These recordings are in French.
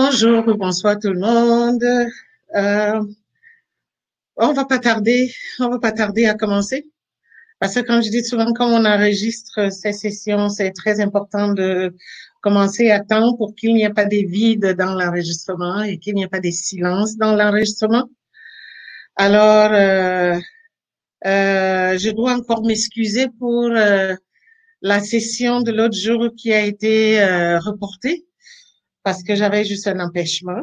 Bonjour ou bonsoir tout le monde. Euh, on va pas tarder, on va pas tarder à commencer. Parce que comme je dis souvent, quand on enregistre ces sessions, c'est très important de commencer à temps pour qu'il n'y ait pas des vides dans l'enregistrement et qu'il n'y ait pas des silences dans l'enregistrement. Alors, je dois encore m'excuser pour la session de l'autre jour qui a été reportée parce que j'avais juste un empêchement.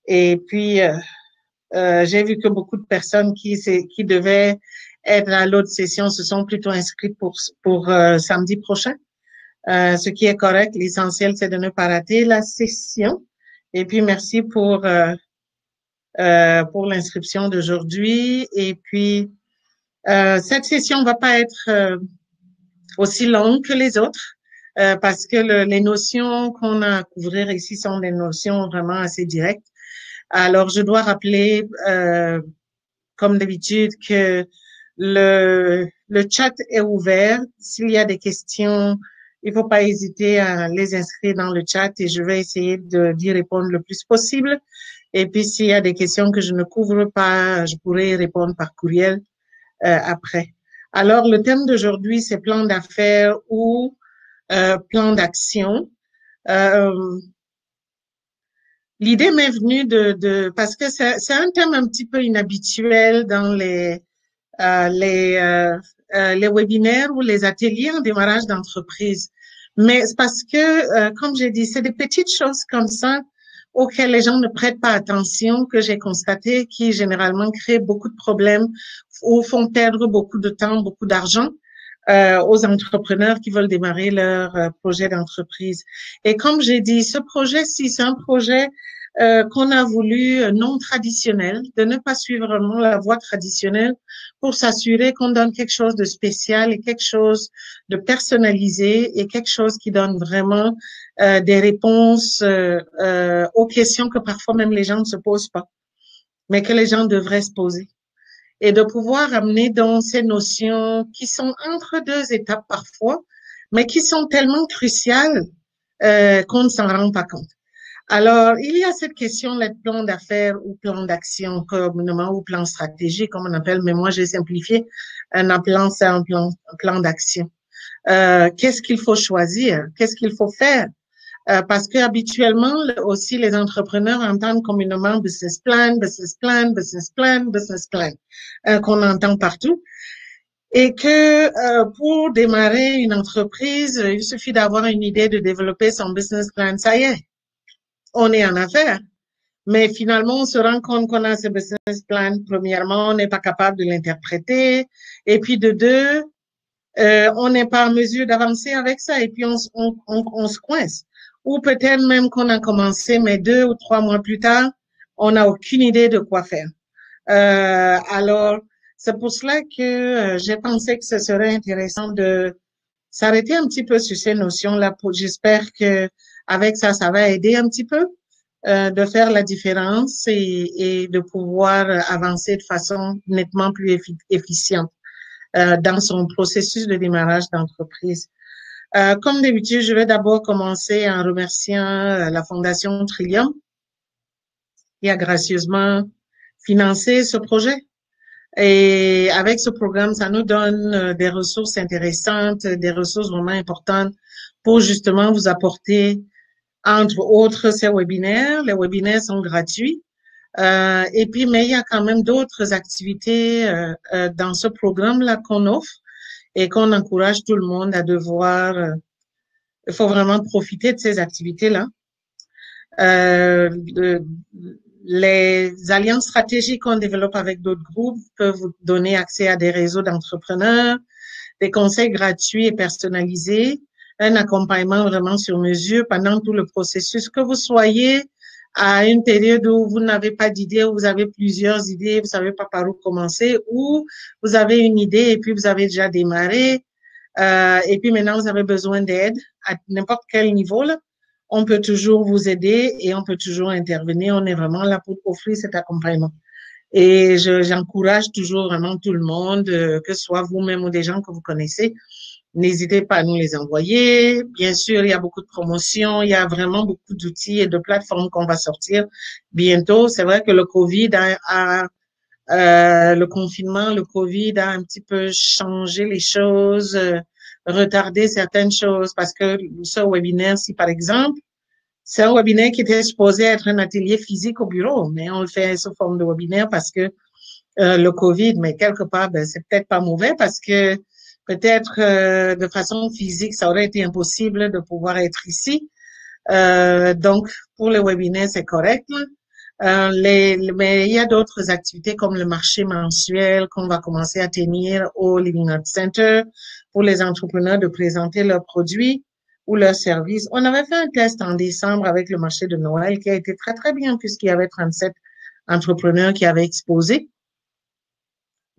Et puis, j'ai vu que beaucoup de personnes qui devaient être à l'autre session se sont plutôt inscrites pour samedi prochain, ce qui est correct. L'essentiel, c'est de ne pas rater la session. Et puis, merci pour l'inscription d'aujourd'hui. Et puis, cette session va pas être aussi longue que les autres. Parce que les notions qu'on a à couvrir ici sont des notions vraiment assez directes. Alors, je dois rappeler, comme d'habitude, que le chat est ouvert. S'il y a des questions, il ne faut pas hésiter à les inscrire dans le chat et je vais essayer d'y répondre le plus possible. Et puis, s'il y a des questions que je ne couvre pas, je pourrai répondre par courriel après. Alors, le thème d'aujourd'hui, c'est plan d'affaires ou plan d'action. L'idée m'est venue parce que c'est un thème un petit peu inhabituel dans les webinaires ou les ateliers en démarrage d'entreprise. Mais c'est parce que, comme j'ai dit, c'est des petites choses comme ça auxquelles les gens ne prêtent pas attention que j'ai constaté qui généralement créent beaucoup de problèmes ou font perdre beaucoup de temps, beaucoup d'argent aux entrepreneurs qui veulent démarrer leur projet d'entreprise. Et comme j'ai dit, ce projet-ci, c'est un projet qu'on a voulu non traditionnel, de ne pas suivre vraiment la voie traditionnelle pour s'assurer qu'on donne quelque chose de spécial et quelque chose de personnalisé et quelque chose qui donne vraiment des réponses aux questions que parfois même les gens ne se posent pas, mais que les gens devraient se poser. Et de pouvoir amener dans ces notions qui sont entre deux étapes parfois, mais qui sont tellement cruciales qu'on ne s'en rend pas compte. Alors, il y a cette question, le plan d'affaires ou plan d'action communément ou plan stratégique, comme on appelle, mais moi j'ai simplifié. Un plan, c'est un plan d'action. Qu'est-ce qu'il faut choisir? Qu'est-ce qu'il faut faire? Parce que habituellement aussi les entrepreneurs entendent communément business plan, business plan, business plan, business plan, qu'on entend partout. Et que pour démarrer une entreprise, il suffit d'avoir une idée de développer son business plan, ça y est, on est en affaires. Mais finalement, on se rend compte qu'on a ce business plan. Premièrement, on n'est pas capable de l'interpréter. Et puis de deux, on n'est pas en mesure d'avancer avec ça. Et puis on se coince. Ou peut-être même qu'on a commencé, mais 2 ou 3 mois plus tard, on n'a aucune idée de quoi faire. Alors, c'est pour cela que j'ai pensé que ce serait intéressant de s'arrêter un petit peu sur ces notions-là. J'espère que avec ça, ça va aider un petit peu de faire la différence et de pouvoir avancer de façon nettement plus efficiente dans son processus de démarrage d'entreprise. Comme d'habitude, je vais d'abord commencer en remerciant la Fondation Trillium qui a gracieusement financé ce projet. Et avec ce programme, ça nous donne des ressources intéressantes, des ressources vraiment importantes pour justement vous apporter, entre autres, ces webinaires. Les webinaires sont gratuits. Et puis, mais il y a quand même d'autres activités dans ce programme-là qu'on offre et qu'on encourage tout le monde à devoir. Il faut vraiment profiter de ces activités-là. Les alliances stratégiques qu'on développe avec d'autres groupes peuvent vous donner accès à des réseaux d'entrepreneurs, des conseils gratuits et personnalisés, un accompagnement vraiment sur mesure pendant tout le processus, que vous soyez à une période où vous n'avez pas d'idée, où vous avez plusieurs idées, vous savez pas par où commencer, ou vous avez une idée et puis vous avez déjà démarré, et puis maintenant vous avez besoin d'aide à n'importe quel niveau là. On peut toujours vous aider et on peut toujours intervenir. On est vraiment là pour offrir cet accompagnement. Et j'encourage toujours vraiment tout le monde, que ce soit vous-même ou des gens que vous connaissez, n'hésitez pas à nous les envoyer. Bien sûr, il y a beaucoup de promotions, il y a vraiment beaucoup d'outils et de plateformes qu'on va sortir bientôt. C'est vrai que le Covid le confinement, le Covid a un petit peu changé les choses, retardé certaines choses parce que ce webinaire-ci, par exemple, c'est un webinaire qui était supposé être un atelier physique au bureau, mais on le fait sous forme de webinaire parce que le Covid, mais quelque part, ben, c'est peut-être pas mauvais parce que peut-être de façon physique, ça aurait été impossible de pouvoir être ici. Donc, pour le webinaire, c'est correct. Mais il y a d'autres activités comme le marché mensuel qu'on va commencer à tenir au Living Arts Center pour les entrepreneurs de présenter leurs produits ou leurs services. On avait fait un test en décembre avec le marché de Noël qui a été très, très bien puisqu'il y avait 37 entrepreneurs qui avaient exposé.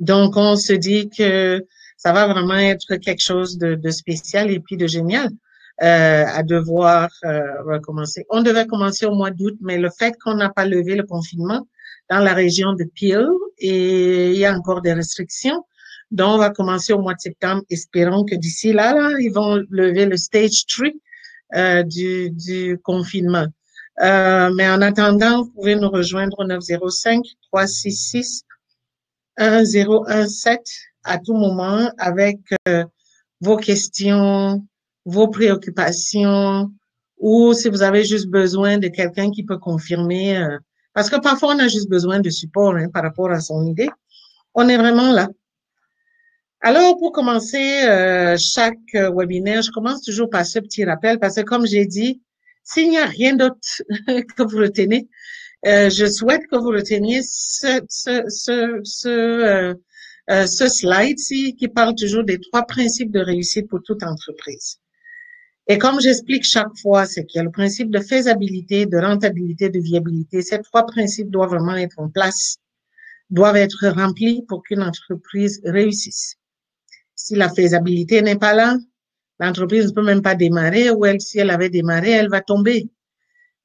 Donc, on se dit que ça va vraiment être quelque chose de spécial et puis de génial à devoir recommencer. On devait commencer au mois d'août, mais le fait qu'on n'a pas levé le confinement dans la région de Peel et il y a encore des restrictions, donc on va commencer au mois de septembre, espérons que d'ici là, ils vont lever le stage 3 du confinement. Mais en attendant, vous pouvez nous rejoindre au 905-366 1017 à tout moment avec vos questions, vos préoccupations, ou si vous avez juste besoin de quelqu'un qui peut confirmer, parce que parfois on a juste besoin de support par rapport à son idée. On est vraiment là. Alors, pour commencer chaque webinaire, je commence toujours par ce petit rappel, parce que comme j'ai dit, s'il n'y a rien d'autre que vous retenez, je souhaite que vous reteniez ce slide-ci qui parle toujours des 3 principes de réussite pour toute entreprise. Et comme j'explique chaque fois, c'est qu'il y a le principe de faisabilité, de rentabilité, de viabilité. Ces 3 principes doivent vraiment être en place, doivent être remplis pour qu'une entreprise réussisse. Si la faisabilité n'est pas là, l'entreprise ne peut même pas démarrer, ou si elle avait démarré, elle va tomber.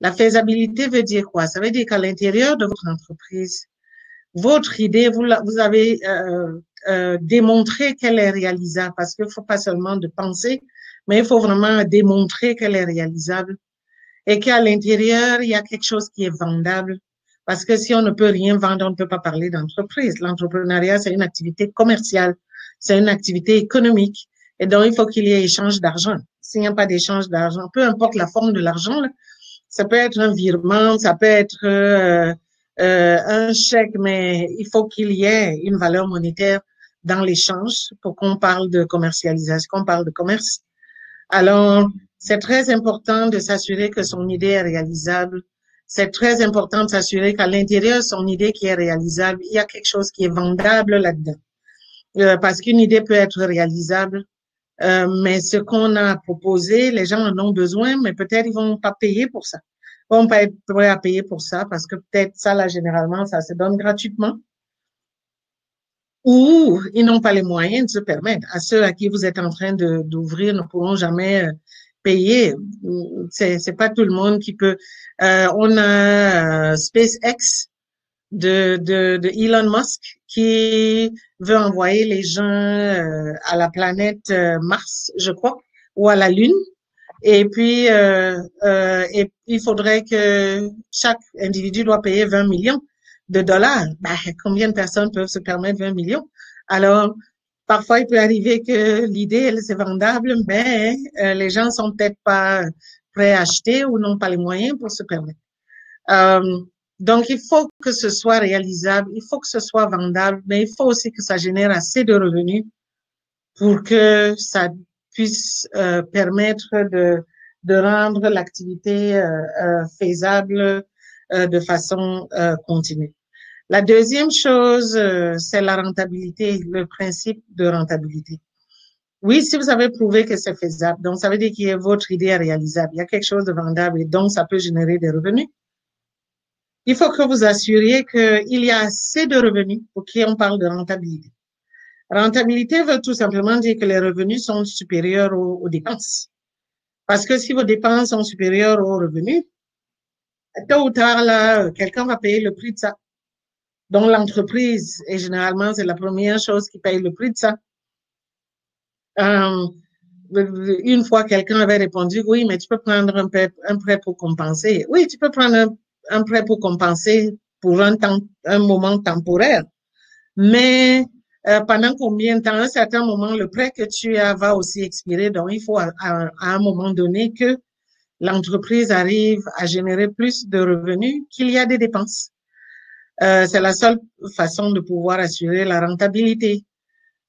La faisabilité veut dire quoi? Ça veut dire qu'à l'intérieur de votre entreprise, votre idée, vous avez démontré qu'elle est réalisable, parce qu'il ne faut pas seulement de penser, mais il faut vraiment démontrer qu'elle est réalisable et qu'à l'intérieur, il y a quelque chose qui est vendable. Parce que si on ne peut rien vendre, on ne peut pas parler d'entreprise. L'entrepreneuriat, c'est une activité commerciale, c'est une activité économique. Et donc, il faut qu'il y ait échange d'argent. S'il n'y a pas d'échange d'argent, peu importe la forme de l'argent, ça peut être un virement, ça peut être un chèque, mais il faut qu'il y ait une valeur monétaire dans l'échange pour qu'on parle de commercialisation, qu'on parle de commerce. Alors, c'est très important de s'assurer que son idée est réalisable. C'est très important de s'assurer qu'à l'intérieur de son idée qui est réalisable, il y a quelque chose qui est vendable là-dedans. Parce qu'une idée peut être réalisable, mais ce qu'on a proposé, les gens en ont besoin, mais peut-être ils vont pas payer pour ça. Ils vont pas être prêts à payer pour ça parce que peut-être ça, là, généralement, ça se donne gratuitement. Ou ils n'ont pas les moyens de se permettre. À ceux à qui vous êtes en train d'ouvrir ne pourront jamais payer. C'est pas tout le monde qui peut. On a SpaceX de Elon Musk qui veut envoyer les gens à la planète Mars, je crois, ou à la Lune. Et puis, et il faudrait que chaque individu doit payer 20 millions de dollars. Ben, combien de personnes peuvent se permettre 20 millions? Alors, parfois, il peut arriver que l'idée, elle, c'est vendable, mais les gens sont peut-être pas prêts à acheter ou n'ont pas les moyens pour se permettre. Donc, il faut que ce soit réalisable, il faut que ce soit vendable, mais il faut aussi que ça génère assez de revenus pour que ça puisse permettre de rendre l'activité faisable de façon continue. La deuxième chose, c'est la rentabilité, le principe de rentabilité. Oui, si vous avez prouvé que c'est faisable, donc ça veut dire que votre idée est réalisable, il y a quelque chose de vendable et donc ça peut générer des revenus. Il faut que vous assuriez qu'il y a assez de revenus pour qu'on parle de rentabilité. Rentabilité veut tout simplement dire que les revenus sont supérieurs aux dépenses. Parce que si vos dépenses sont supérieures aux revenus, tôt ou tard, là, quelqu'un va payer le prix de ça. Donc, l'entreprise, et généralement, c'est la première chose qui paye le prix de ça. une fois, quelqu'un avait répondu, oui, mais tu peux prendre un prêt pour compenser. Oui, tu peux prendre un prêt pour compenser pour un moment temporaire. Mais pendant combien de temps? À un certain moment, le prêt que tu as va aussi expirer. Donc, il faut à un moment donné que l'entreprise arrive à générer plus de revenus qu'il y a des dépenses. C'est la seule façon de pouvoir assurer la rentabilité.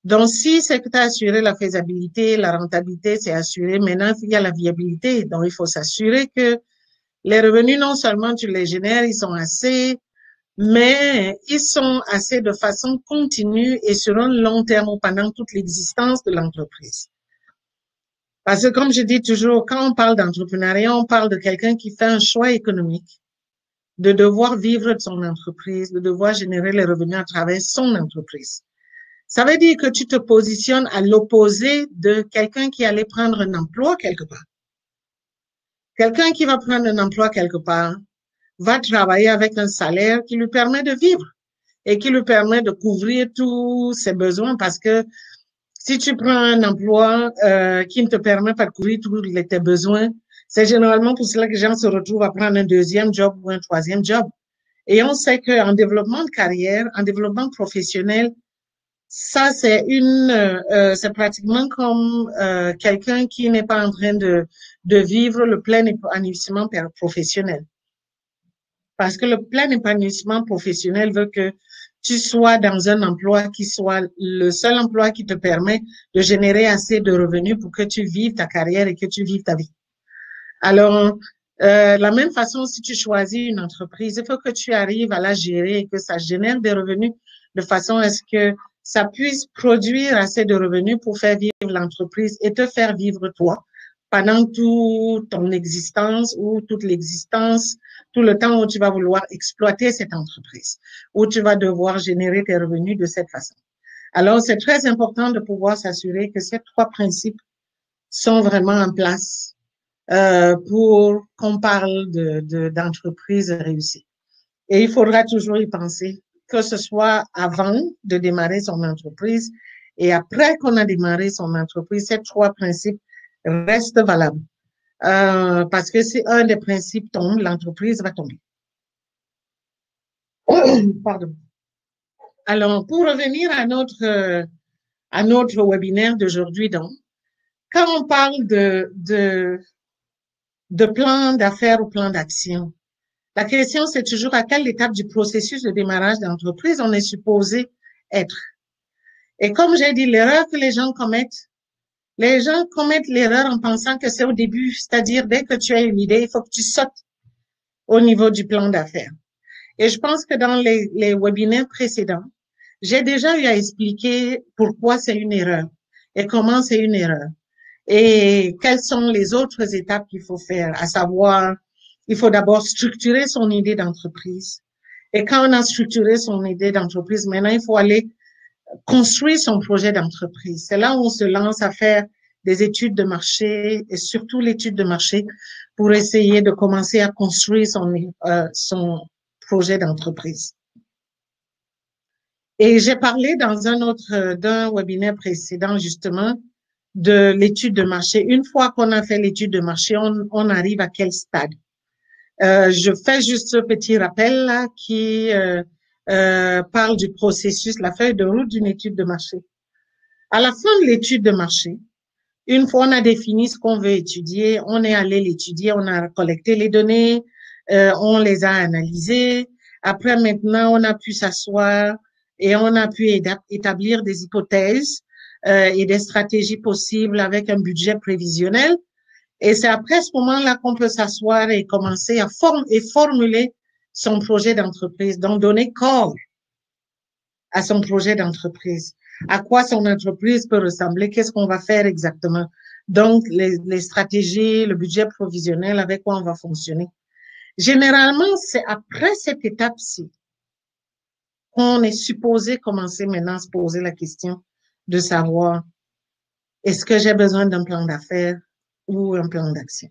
Donc, si c'est que tu as assuré la faisabilité, la rentabilité, c'est assuré. Maintenant, il y a la viabilité. Donc, il faut s'assurer que les revenus, non seulement tu les génères, ils sont assez, mais ils sont assez de façon continue et sur un long terme ou pendant toute l'existence de l'entreprise. Parce que comme je dis toujours, quand on parle d'entrepreneuriat, on parle de quelqu'un qui fait un choix économique, de devoir vivre de son entreprise, de devoir générer les revenus à travers son entreprise. Ça veut dire que tu te positionnes à l'opposé de quelqu'un qui allait prendre un emploi quelque part. Quelqu'un qui va prendre un emploi quelque part va travailler avec un salaire qui lui permet de vivre et qui lui permet de couvrir tous ses besoins parce que si tu prends un emploi qui ne te permet pas de couvrir tous tes besoins, c'est généralement pour cela que les gens se retrouvent à prendre un deuxième job ou un troisième job. Et on sait qu'en développement de carrière, en développement professionnel, ça, c'est pratiquement comme quelqu'un qui n'est pas en train de vivre le plein épanouissement professionnel. Parce que le plein épanouissement professionnel veut que tu sois dans un emploi qui soit le seul emploi qui te permet de générer assez de revenus pour que tu vives ta carrière et que tu vives ta vie. Alors, la même façon, si tu choisis une entreprise, il faut que tu arrives à la gérer et que ça génère des revenus de façon à ce que ça puisse produire assez de revenus pour faire vivre l'entreprise et te faire vivre toi pendant toute ton existence ou toute l'existence, tout le temps où tu vas vouloir exploiter cette entreprise, où tu vas devoir générer tes revenus de cette façon. Alors, c'est très important de pouvoir s'assurer que ces trois principes sont vraiment en place pour qu'on parle d'entreprise réussie. Et il faudra toujours y penser, que ce soit avant de démarrer son entreprise et après qu'on a démarré son entreprise, ces trois principes restent valables. Parce que si un des principes tombe, l'entreprise va tomber. Pardon. Alors, pour revenir à notre webinaire d'aujourd'hui, donc, quand on parle de plan d'affaires ou plan d'action, la question, c'est toujours à quelle étape du processus de démarrage d'entreprise on est supposé être. Et comme j'ai dit, l'erreur que les gens commettent l'erreur en pensant que c'est au début, c'est-à-dire dès que tu as une idée, il faut que tu sautes au niveau du plan d'affaires. Et je pense que dans les webinaires précédents, j'ai déjà eu à expliquer pourquoi c'est une erreur et comment c'est une erreur et quelles sont les autres étapes qu'il faut faire, à savoir, il faut d'abord structurer son idée d'entreprise. Et quand on a structuré son idée d'entreprise, maintenant, il faut aller construire son projet d'entreprise. C'est là où on se lance à faire des études de marché et surtout l'étude de marché pour essayer de commencer à construire son projet d'entreprise. Et j'ai parlé d'un webinaire précédent, justement, de l'étude de marché. Une fois qu'on a fait l'étude de marché, on arrive à quel stade? Je fais juste ce petit rappel là qui parle du processus, la feuille de route d'une étude de marché. À la fin de l'étude de marché, une fois on a défini ce qu'on veut étudier, on est allé l'étudier, on a collecté les données, on les a analysées. Après, maintenant, on a pu s'asseoir et on a pu établir des hypothèses et des stratégies possibles avec un budget prévisionnel. Et c'est après ce moment-là qu'on peut s'asseoir et commencer à formuler son projet d'entreprise, donc donner corps à son projet d'entreprise. À quoi son entreprise peut ressembler, qu'est-ce qu'on va faire exactement. Donc, les stratégies, le budget provisionnel, avec quoi on va fonctionner. Généralement, c'est après cette étape-ci qu'on est supposé commencer maintenant à se poser la question de savoir est-ce que j'ai besoin d'un plan d'affaires ou un plan d'action.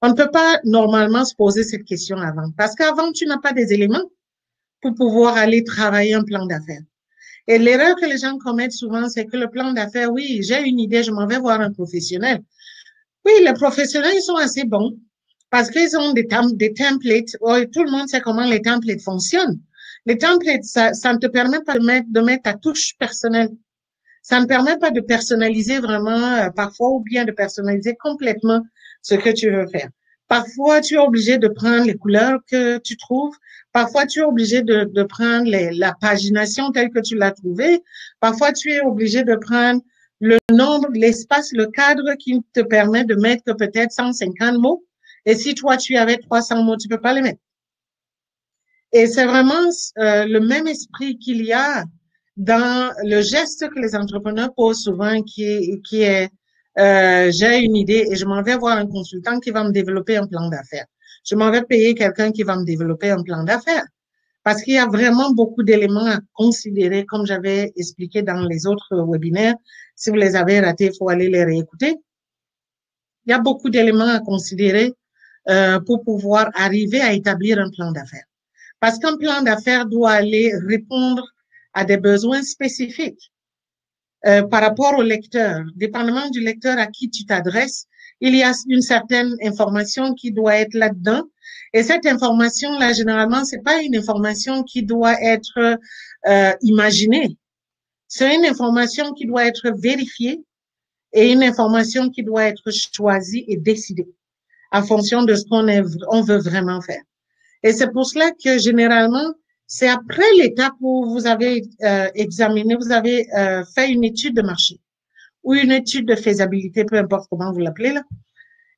On ne peut pas normalement se poser cette question avant parce qu'avant, tu n'as pas des éléments pour pouvoir aller travailler un plan d'affaires. Et l'erreur que les gens commettent souvent, c'est que le plan d'affaires, oui, j'ai une idée, je m'en vais voir un professionnel. Oui, les professionnels, ils sont assez bons parce qu'ils ont des templates. Oh, tout le monde sait comment les templates fonctionnent. Les templates, ça ne te permet pas de mettre ta touche personnelle. Ça ne permet pas de personnaliser vraiment parfois ou bien de personnaliser complètement ce que tu veux faire. Parfois, tu es obligé de prendre les couleurs que tu trouves. Parfois, tu es obligé de prendre la pagination telle que tu l'as trouvée. Parfois, tu es obligé de prendre le nombre, l'espace, le cadre qui te permet de mettre peut-être 150 mots. Et si toi, tu avais 300 mots, tu peux pas les mettre. Et c'est vraiment le même esprit qu'il y a dans le geste que les entrepreneurs posent souvent, qui est j'ai une idée et je m'en vais voir un consultant qui va me développer un plan d'affaires. Je m'en vais payer quelqu'un qui va me développer un plan d'affaires. Parce qu'il y a vraiment beaucoup d'éléments à considérer, comme j'avais expliqué dans les autres webinaires. Si vous les avez ratés, il faut aller les réécouter. Il y a beaucoup d'éléments à considérer pour pouvoir arriver à établir un plan d'affaires. Parce qu'un plan d'affaires doit aller répondre à des besoins spécifiques par rapport au lecteur. Dépendamment du lecteur à qui tu t'adresses, il y a une certaine information qui doit être là-dedans. Et cette information-là, généralement, c'est pas une information qui doit être imaginée. C'est une information qui doit être vérifiée et une information qui doit être choisie et décidée en fonction de ce qu'on veut vraiment faire. Et c'est pour cela que généralement, c'est après l'étape où vous avez examiné, vous avez fait une étude de marché ou une étude de faisabilité, peu importe comment vous l'appelez là,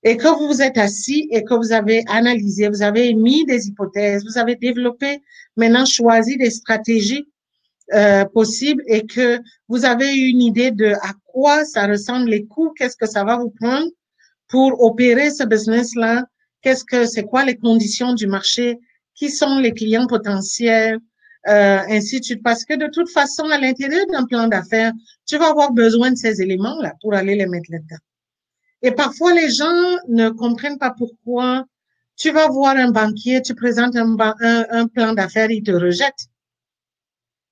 et que vous vous êtes assis et que vous avez analysé, vous avez mis des hypothèses, vous avez développé, maintenant choisi des stratégies possibles et que vous avez une idée de à quoi ça ressemble les coûts, qu'est-ce que ça va vous prendre pour opérer ce business-là, c'est quoi les conditions du marché, qui sont les clients potentiels, ainsi de suite. Parce que de toute façon, à l'intérieur d'un plan d'affaires, tu vas avoir besoin de ces éléments-là pour aller les mettre là-dedans. Et parfois, les gens ne comprennent pas pourquoi tu vas voir un banquier, tu présentes un plan d'affaires, il te rejette.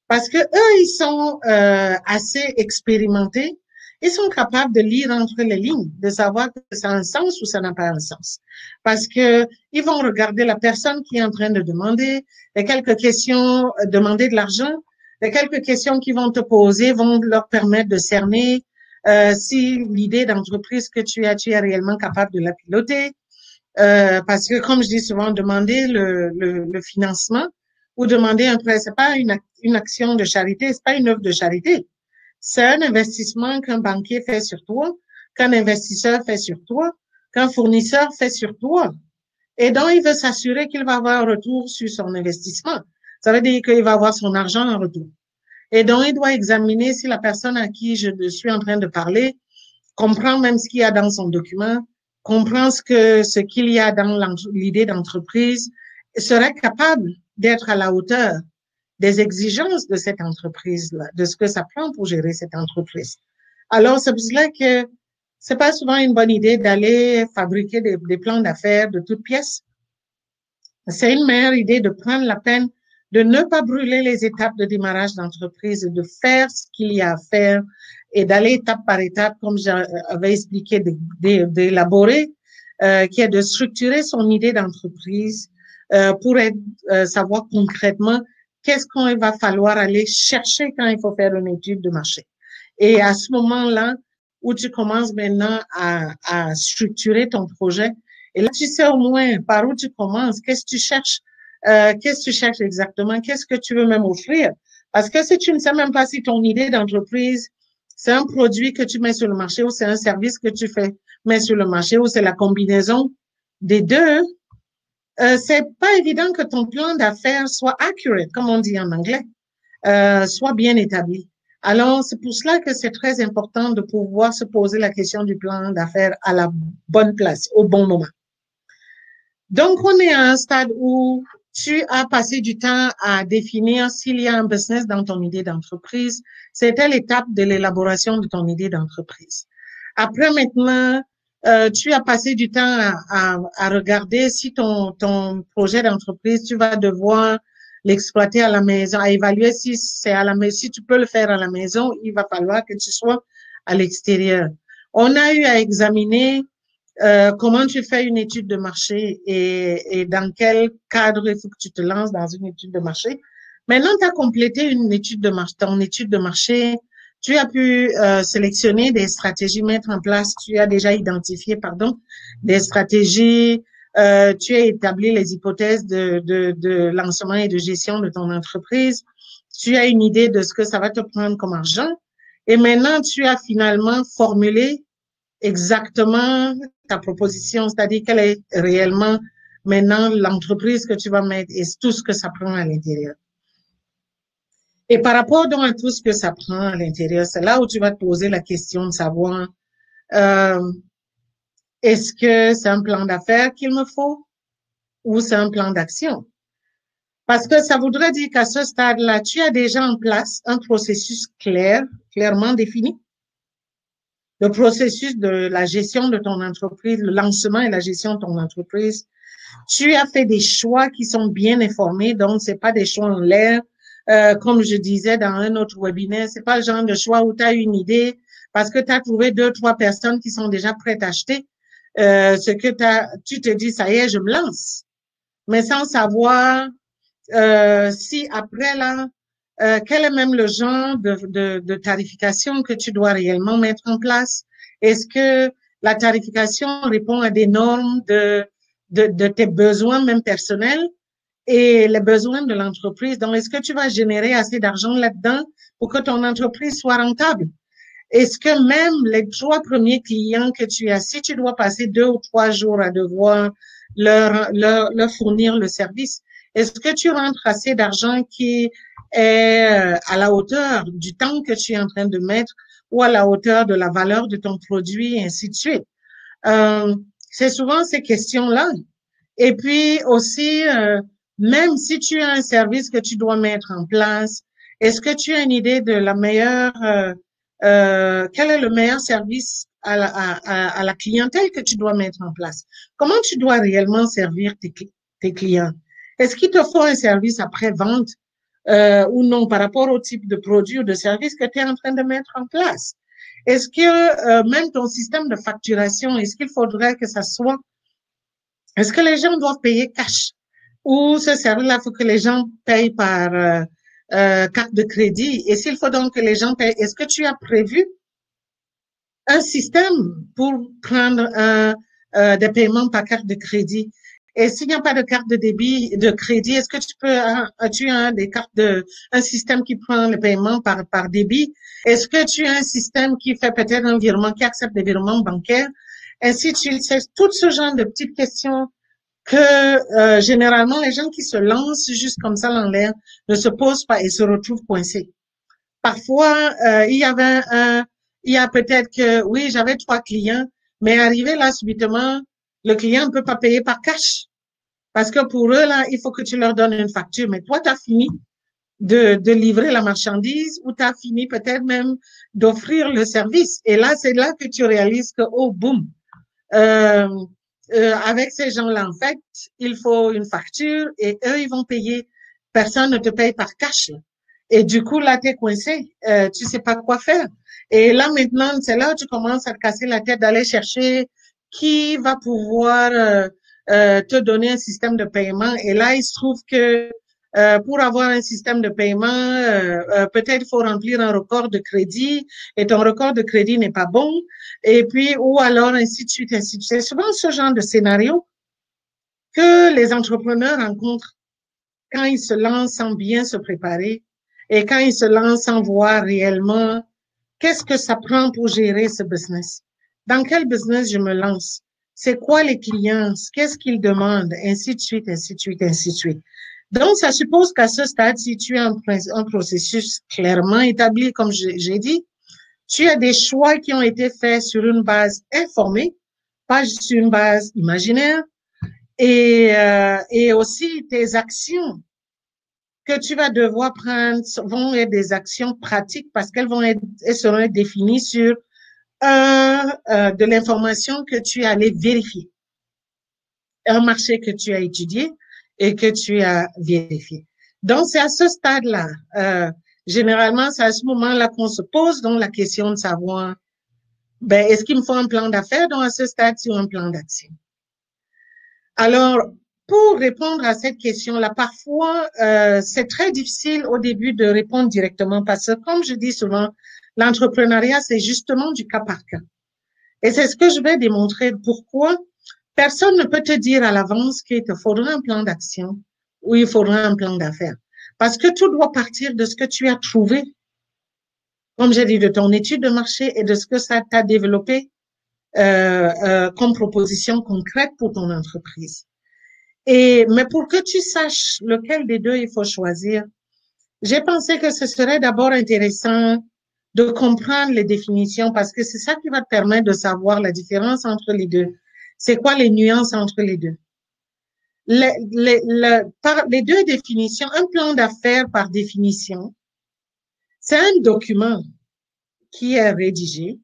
Parce que eux, ils sont assez expérimentés. Ils sont capables de lire entre les lignes, de savoir que ça a un sens ou ça n'a pas un sens. Parce que ils vont regarder la personne qui est en train de demander, les quelques questions, demander de l'argent, les quelques questions qu'ils vont te poser vont leur permettre de cerner si l'idée d'entreprise que tu es réellement capable de la piloter. Parce que, comme je dis souvent, demander le financement ou demander un prêt, c'est pas une action de charité, c'est pas une œuvre de charité. C'est un investissement qu'un banquier fait sur toi, qu'un investisseur fait sur toi, qu'un fournisseur fait sur toi. Et donc, il veut s'assurer qu'il va avoir un retour sur son investissement. Ça veut dire qu'il va avoir son argent en retour. Et donc, il doit examiner si la personne à qui je suis en train de parler comprend même ce qu'il y a dans son document, comprend ce qu'il y a dans l'idée d'entreprise, serait capable d'être à la hauteur des exigences de cette entreprise-là, de ce que ça prend pour gérer cette entreprise. Alors, c'est pour cela que c'est pas souvent une bonne idée d'aller fabriquer des plans d'affaires de toutes pièces. C'est une meilleure idée de prendre la peine de ne pas brûler les étapes de démarrage d'entreprise, de faire ce qu'il y a à faire et d'aller étape par étape, comme j'avais expliqué, d'élaborer, qui est de structurer son idée d'entreprise pour savoir concrètement qu'est-ce qu'il va falloir aller chercher quand il faut faire une étude de marché. Et à ce moment-là, où tu commences maintenant à structurer ton projet, et là, tu sais au moins par où tu commences, qu'est-ce que tu cherches, exactement, qu'est-ce que tu veux même offrir. Parce que si tu ne sais même pas si ton idée d'entreprise, c'est un produit que tu mets sur le marché ou c'est un service que tu mets sur le marché ou c'est la combinaison des deux, c'est pas évident que ton plan d'affaires soit accurate, comme on dit en anglais, soit bien établi. Alors, c'est pour cela que c'est très important de pouvoir se poser la question du plan d'affaires à la bonne place, au bon moment. Donc, on est à un stade où tu as passé du temps à définir s'il y a un business dans ton idée d'entreprise. C'était l'étape de l'élaboration de ton idée d'entreprise. Après, maintenant, tu as passé du temps à regarder si ton projet d'entreprise, tu vas devoir l'exploiter à la maison, à évaluer si c'est à la maison, si tu peux le faire à la maison, il va falloir que tu sois à l'extérieur. On a eu à examiner comment tu fais une étude de marché et dans quel cadre il faut que tu te lances dans une étude de marché. Maintenant, tu as complété une étude de marché, ton étude de marché, tu as pu sélectionner des stratégies, mettre en place, tu as déjà identifié, pardon, des stratégies, tu as établi les hypothèses de lancement et de gestion de ton entreprise, tu as une idée de ce que ça va te prendre comme argent, et maintenant tu as finalement formulé exactement ta proposition, c'est-à-dire quelle est réellement maintenant l'entreprise que tu vas mettre et tout ce que ça prend à l'intérieur. Et par rapport donc à tout ce que ça prend à l'intérieur, c'est là où tu vas te poser la question de savoir euh, est-ce que c'est un plan d'affaires qu'il me faut ou c'est un plan d'action? Parce que ça voudrait dire qu'à ce stade-là, tu as déjà en place un processus clair, clairement défini. Le processus de la gestion de ton entreprise, le lancement et la gestion de ton entreprise. Tu as fait des choix qui sont bien informés, donc c'est pas des choix en l'air. Comme je disais dans un autre webinaire, c'est pas le genre de choix où tu as une idée parce que tu as trouvé 2, 3 personnes qui sont déjà prêtes à acheter. Ce que tu te dis, ça y est, je me lance. Mais sans savoir si après là, quel est même le genre de tarification que tu dois réellement mettre en place? Est-ce que la tarification répond à des normes de tes besoins même personnels et les besoins de l'entreprise? Donc, est-ce que tu vas générer assez d'argent là-dedans pour que ton entreprise soit rentable? Est-ce que même les 3 premiers clients que tu as, si tu dois passer 2 ou 3 jours à devoir leur fournir le service, est-ce que tu rentres assez d'argent qui est à la hauteur du temps que tu es en train de mettre ou à la hauteur de la valeur de ton produit, et ainsi de suite? C'est souvent ces questions-là. Et puis aussi, même si tu as un service que tu dois mettre en place, est-ce que tu as une idée de la meilleure, quel est le meilleur service à la clientèle que tu dois mettre en place? Comment tu dois réellement servir tes clients? Est-ce qu'il te faut un service après-vente ou non par rapport au type de produit ou de service que tu es en train de mettre en place? Est-ce que même ton système de facturation, est-ce qu'il faudrait que ça soit, est-ce que les gens doivent payer cash ou ce service-là, il faut que les gens payent par carte de crédit? Et s'il faut donc que les gens payent, est-ce que tu as prévu un système pour prendre des paiements par carte de crédit? Et s'il n'y a pas de carte de débit, de crédit, est-ce que tu as des cartes un système qui prend le paiement par débit? Est-ce que tu as un système qui fait peut-être un virement, qui accepte des virements bancaires? Ainsi de suite. C'est tout ce genre de petites questions que généralement les gens qui se lancent juste comme ça en l'air ne se posent pas et se retrouvent coincés. Parfois, il y a peut-être que oui, j'avais 3 clients, mais arrivé là subitement, le client ne peut pas payer par cash parce que pour eux là, il faut que tu leur donnes une facture. Mais toi, tu as fini de livrer la marchandise ou tu as fini peut-être même d'offrir le service. Et là, c'est là que tu réalises que oh boum. Euh, avec ces gens-là, en fait, il faut une facture et eux, ils vont payer. Personne ne te paye par cash. Et du coup, là, t'es coincé. Tu sais pas quoi faire. Et là, maintenant, c'est là où tu commences à te casser la tête d'aller chercher qui va pouvoir te donner un système de paiement. Et là, il se trouve que pour avoir un système de paiement, peut-être il faut remplir un record de crédit et ton record de crédit n'est pas bon. Et puis, ou alors, ainsi de suite, ainsi de suite. C'est souvent ce genre de scénario que les entrepreneurs rencontrent quand ils se lancent sans bien se préparer et quand ils se lancent sans voir réellement qu'est-ce que ça prend pour gérer ce business. Dans quel business je me lance? C'est quoi les clients? Qu'est-ce qu'ils demandent? Ainsi de suite, ainsi de suite, ainsi de suite. Donc, ça suppose qu'à ce stade, si tu as un processus clairement établi, comme j'ai dit, tu as des choix qui ont été faits sur une base informée, pas sur une base imaginaire, et aussi tes actions que tu vas devoir prendre vont être des actions pratiques parce elles seront définies sur de l'information que tu es allé vérifier, un marché que tu as étudié et que tu as vérifié. Donc, c'est à ce stade-là. Généralement, c'est à ce moment-là qu'on se pose donc la question de savoir, ben, est-ce qu'il me faut un plan d'affaires donc à ce stade sur un plan d'action? Alors, pour répondre à cette question-là, parfois, c'est très difficile au début de répondre directement parce que, comme je dis souvent, l'entrepreneuriat, c'est justement du cas par cas. Et c'est ce que je vais démontrer. Pourquoi? Personne ne peut te dire à l'avance qu'il te faudra un plan d'action ou il faudra un plan d'affaires. Parce que tout doit partir de ce que tu as trouvé, comme j'ai dit, de ton étude de marché et de ce que ça t'a développé comme proposition concrète pour ton entreprise. Mais pour que tu saches lequel des deux il faut choisir, j'ai pensé que ce serait d'abord intéressant de comprendre les définitions parce que c'est ça qui va te permettre de savoir la différence entre les deux. C'est quoi les nuances entre les deux? Par les deux définitions, un plan d'affaires par définition, c'est un document qui est rédigé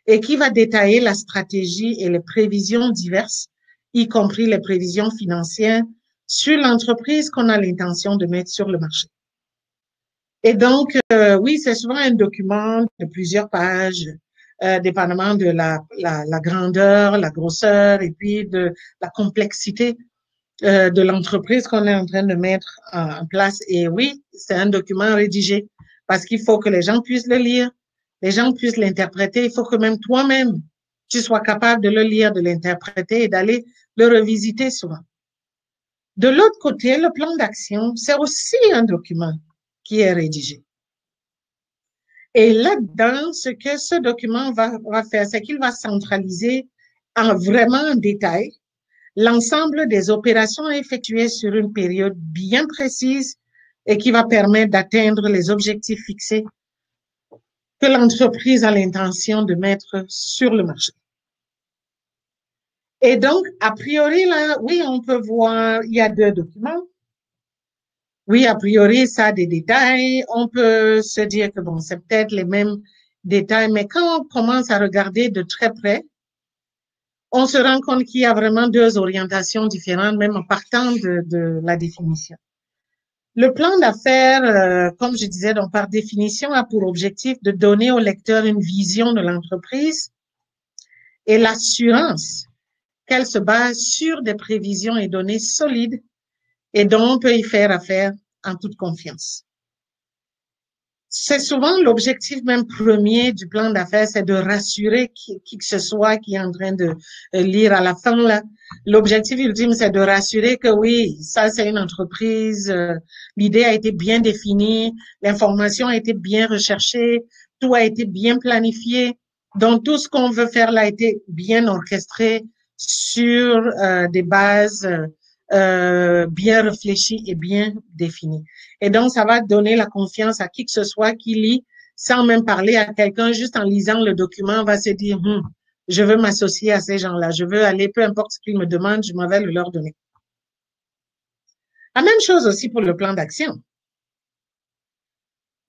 et qui va détailler la stratégie et les prévisions diverses, y compris les prévisions financières sur l'entreprise qu'on a l'intention de mettre sur le marché. Et donc, oui, c'est souvent un document de plusieurs pages, dépendamment de la grandeur, la grosseur et puis de la complexité de l'entreprise qu'on est en train de mettre en place. Et oui, c'est un document rédigé parce qu'il faut que les gens puissent le lire, les gens puissent l'interpréter. Il faut que même toi-même, tu sois capable de le lire, de l'interpréter et d'aller le revisiter souvent. De l'autre côté, le plan d'action, c'est aussi un document qui est rédigé. Et là-dedans, ce que ce document va faire, c'est qu'il va centraliser vraiment en détail l'ensemble des opérations effectuées sur une période bien précise et qui va permettre d'atteindre les objectifs fixés que l'entreprise a l'intention de mettre sur le marché. Et donc, a priori, là, oui, on peut voir, il y a deux documents. Oui, a priori, ça a des détails. On peut se dire que bon, c'est peut-être les mêmes détails, mais quand on commence à regarder de très près, on se rend compte qu'il y a vraiment deux orientations différentes, même en partant de la définition. Le plan d'affaires, comme je disais, donc par définition, a pour objectif de donner au lecteur une vision de l'entreprise et l'assurance qu'elle se base sur des prévisions et données solides et dont on peut y faire affaire en toute confiance. C'est souvent l'objectif même premier du plan d'affaires, c'est de rassurer qui que ce soit qui est en train de lire à la fin là. L'objectif ultime, c'est de rassurer que oui, ça c'est une entreprise, l'idée a été bien définie, l'information a été bien recherchée, tout a été bien planifié. Donc tout ce qu'on veut faire là a été bien orchestré sur des bases bien réfléchies et bien définies. Et donc, ça va donner la confiance à qui que ce soit qui lit, sans même parler à quelqu'un, juste en lisant le document, va se dire, je veux m'associer à ces gens-là, je veux aller, peu importe ce qu'ils me demandent, je m'en vais le leur donner. La même chose aussi pour le plan d'action.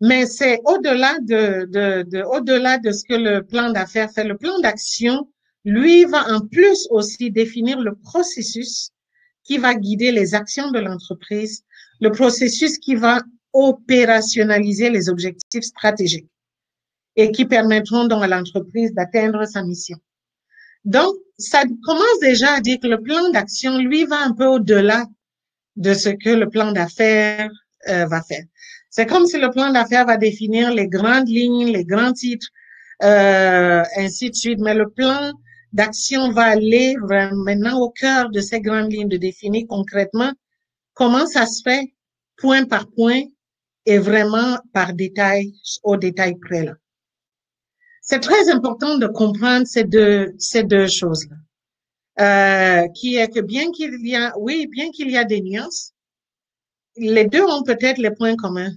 Mais c'est au-delà au-delà de ce que le plan d'affaires fait. Le plan d'action, lui, va en plus aussi définir le processus qui va guider les actions de l'entreprise, le processus qui va opérationnaliser les objectifs stratégiques et qui permettront donc à l'entreprise d'atteindre sa mission. Donc, ça commence déjà à dire que le plan d'action, lui, va un peu au-delà de ce que le plan d'affaires va faire. C'est comme si le plan d'affaires va définir les grandes lignes, les grands titres, ainsi de suite, mais le plan d'action va aller maintenant au cœur de ces grandes lignes, de définir concrètement comment ça se fait, point par point, et vraiment par détail, au détail près là. C'est très important de comprendre ces deux choses-là, qui est que bien qu'il y a des nuances, les deux ont peut-être les points communs.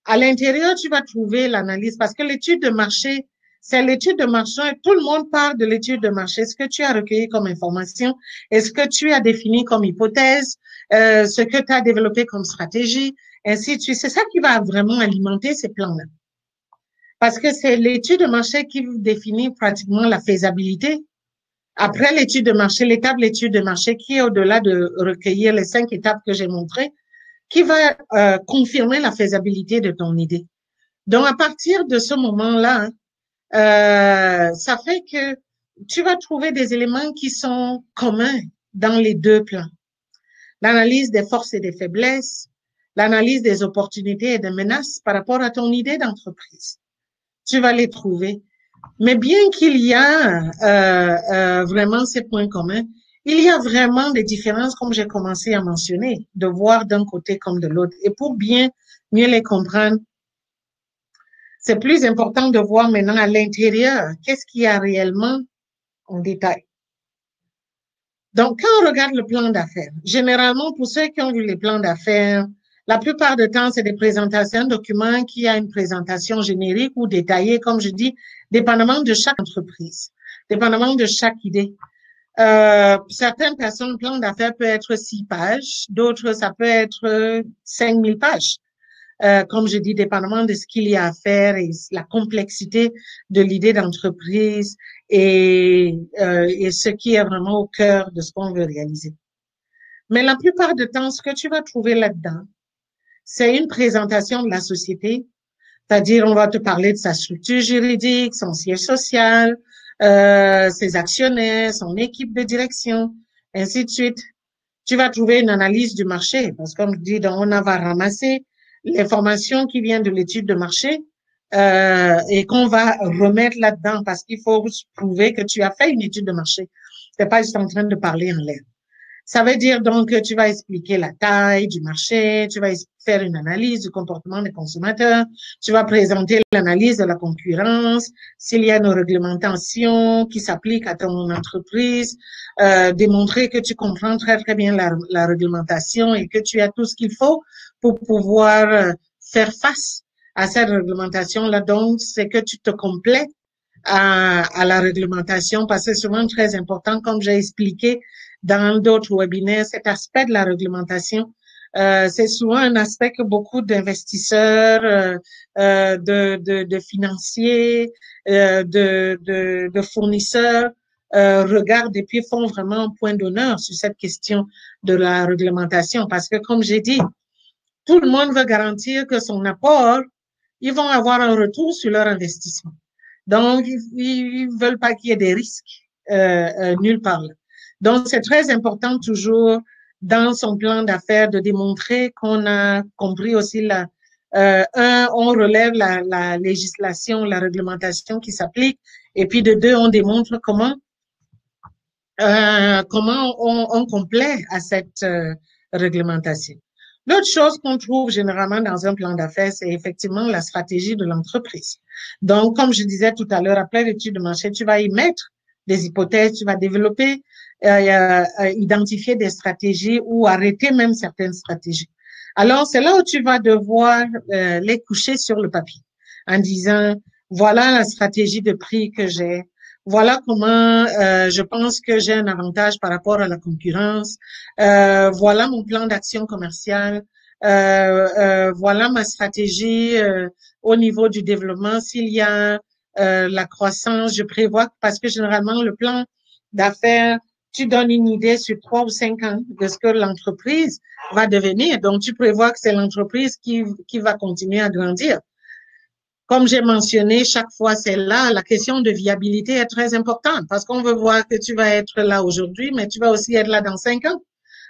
À l'intérieur, tu vas trouver l'analyse parce que l'étude de marché, c'est l'étude de marché. Tout le monde parle de l'étude de marché. Ce que tu as recueilli comme information, est-ce que tu as défini comme hypothèse, ce que tu as développé comme stratégie, ainsi de suite. C'est ça qui va vraiment alimenter ces plans-là. Parce que c'est l'étude de marché qui définit pratiquement la faisabilité. Après l'étude de marché, l'étape de l'étude de marché qui est au-delà de recueillir les 5 étapes que j'ai montrées, qui va confirmer la faisabilité de ton idée. Donc, à partir de ce moment-là, ça fait que tu vas trouver des éléments qui sont communs dans les deux plans. L'analyse des forces et des faiblesses, l'analyse des opportunités et des menaces par rapport à ton idée d'entreprise. Tu vas les trouver. Mais bien qu'il y a vraiment ces points communs, il y a vraiment des différences, comme j'ai commencé à mentionner, de voir d'un côté comme de l'autre. Et pour bien mieux les comprendre, c'est plus important de voir maintenant à l'intérieur qu'est-ce qu'il y a réellement en détail. Donc, quand on regarde le plan d'affaires, généralement, pour ceux qui ont vu les plans d'affaires, la plupart du temps, c'est des présentations, un document qui a une présentation générique ou détaillée, comme je dis, dépendamment de chaque entreprise, dépendamment de chaque idée. Certaines personnes, le plan d'affaires peut être 6 pages, d'autres, ça peut être 5000 pages. Comme je dis, dépendamment de ce qu'il y a à faire et la complexité de l'idée d'entreprise et ce qui est vraiment au cœur de ce qu'on veut réaliser. Mais la plupart du temps, ce que tu vas trouver là-dedans, c'est une présentation de la société, c'est-à-dire on va te parler de sa structure juridique, son siège social, ses actionnaires, son équipe de direction, ainsi de suite. Tu vas trouver une analyse du marché, parce que comme je dis, on va ramasser l'information qui vient de l'étude de marché et qu'on va remettre là-dedans, parce qu'il faut prouver que tu as fait une étude de marché. C'est pas juste en train de parler en l'air. Ça veut dire donc que tu vas expliquer la taille du marché, tu vas faire une analyse du comportement des consommateurs, tu vas présenter l'analyse de la concurrence, s'il y a une réglementation qui s'applique à ton entreprise, démontrer que tu comprends très très bien la réglementation et que tu as tout ce qu'il faut pour pouvoir faire face à cette réglementation-là. Donc, c'est que tu te complètes à la réglementation parce que c'est souvent très important, comme j'ai expliqué dans d'autres webinaires, cet aspect de la réglementation. C'est souvent un aspect que beaucoup d'investisseurs, de financiers, de fournisseurs regardent et puis font vraiment un point d'honneur sur cette question de la réglementation. Parce que, comme j'ai dit, tout le monde veut garantir que son apport, ils vont avoir un retour sur leur investissement. Donc, ils veulent pas qu'il y ait des risques nulle part là. Donc, c'est très important toujours dans son plan d'affaires de démontrer qu'on a compris aussi on relève la législation, la réglementation qui s'applique, et puis de deux, on démontre comment on complaît à cette réglementation. L'autre chose qu'on trouve généralement dans un plan d'affaires, c'est effectivement la stratégie de l'entreprise. Donc, comme je disais tout à l'heure, après l'étude de marché, tu vas y mettre des hypothèses, tu vas développer, identifier des stratégies ou arrêter même certaines stratégies. Alors, c'est là où tu vas devoir les coucher sur le papier en disant, voilà la stratégie de prix que j'ai, voilà comment je pense que j'ai un avantage par rapport à la concurrence. Voilà mon plan d'action commerciale. Voilà ma stratégie au niveau du développement. S'il y a la croissance, je prévois, parce que généralement, le plan d'affaires, tu donnes une idée sur 3 ou 5 ans de ce que l'entreprise va devenir. Donc, tu prévois que c'est l'entreprise qui va continuer à grandir. Comme j'ai mentionné, chaque fois c'est là, la question de viabilité est très importante parce qu'on veut voir que tu vas être là aujourd'hui, mais tu vas aussi être là dans 5 ans,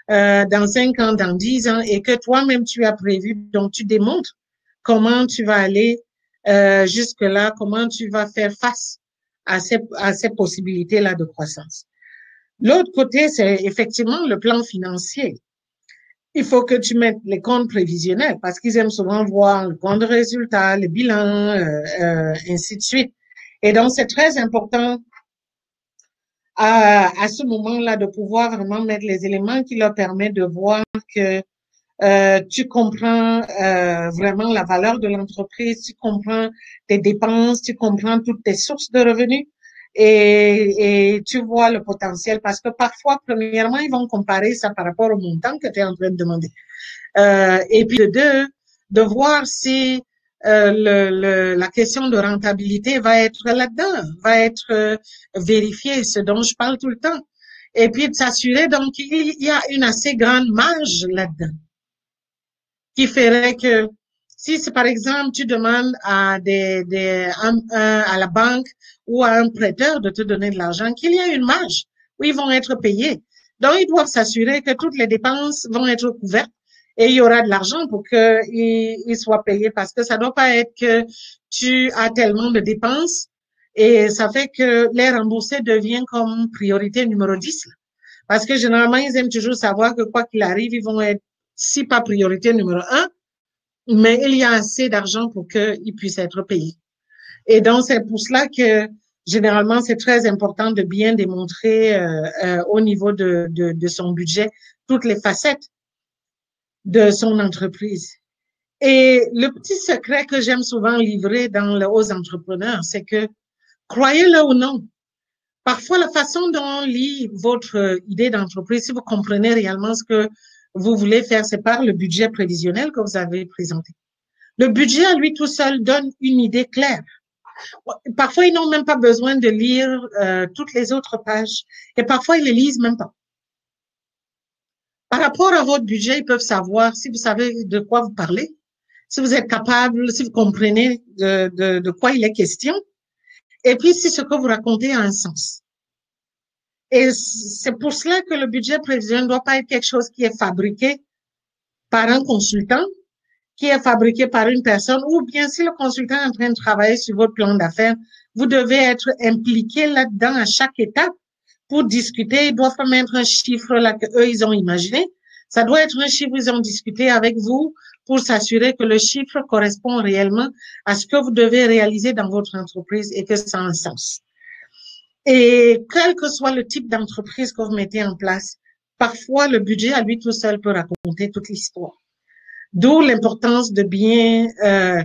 dans 10 ans et que toi-même tu as prévu, donc tu démontres comment tu vas aller jusque-là, comment tu vas faire face à ces possibilités-là de croissance. L'autre côté, c'est effectivement le plan financier. Il faut que tu mettes les comptes prévisionnels parce qu'ils aiment souvent voir le compte de résultat, le bilan, ainsi de suite. Et donc, c'est très important à ce moment-là de pouvoir vraiment mettre les éléments qui leur permettent de voir que tu comprends vraiment la valeur de l'entreprise, tu comprends tes dépenses, tu comprends toutes tes sources de revenus et tu vois le potentiel parce que parfois, premièrement, ils vont comparer ça par rapport au montant que tu es en train de demander. Et puis de deux, de voir si la question de rentabilité va être là-dedans, va être vérifiée, ce dont je parle tout le temps. Et puis de s'assurer donc qu'il y a une assez grande marge là-dedans. qui ferait que si c'est par exemple tu demandes à à la banque ou à un prêteur de te donner de l'argent, qu'il y a une marge où ils vont être payés. Donc ils doivent s'assurer que toutes les dépenses vont être couvertes et il y aura de l'argent pour qu'ils soient payés, parce que ça doit pas être que tu as tellement de dépenses et ça fait que les rembourser devient comme priorité numéro 10. Parce que généralement, ils aiment toujours savoir que quoi qu'il arrive, ils vont être, si pas priorité numéro 1, mais il y a assez d'argent pour qu'ils puissent être payés. Et donc, c'est pour cela que généralement, c'est très important de bien démontrer au niveau de son budget toutes les facettes de son entreprise. Et le petit secret que j'aime souvent livrer aux entrepreneurs, c'est que, croyez-le ou non, parfois la façon dont on lit votre idée d'entreprise, si vous comprenez réellement ce que vous voulez faire, c'est par le budget prévisionnel que vous avez présenté. Le budget à lui tout seul donne une idée claire. Parfois, ils n'ont même pas besoin de lire toutes les autres pages et parfois, ils les lisent même pas. Par rapport à votre budget, ils peuvent savoir si vous savez de quoi vous parlez, si vous êtes capable, si vous comprenez de quoi il est question, et puis si ce que vous racontez a un sens. Et c'est pour cela que le budget prévisionnel ne doit pas être quelque chose qui est fabriqué par un consultant, qui est fabriqué par une personne, ou bien si le consultant est en train de travailler sur votre plan d'affaires, vous devez être impliqué là-dedans à chaque étape pour discuter. Ils doivent pas mettre un chiffre là que eux ils ont imaginé. Ça doit être un chiffre qu'ils ont discuté avec vous pour s'assurer que le chiffre correspond réellement à ce que vous devez réaliser dans votre entreprise et que ça a un sens. Et quel que soit le type d'entreprise que vous mettez en place, parfois le budget à lui tout seul peut raconter toute l'histoire. D'où l'importance de bien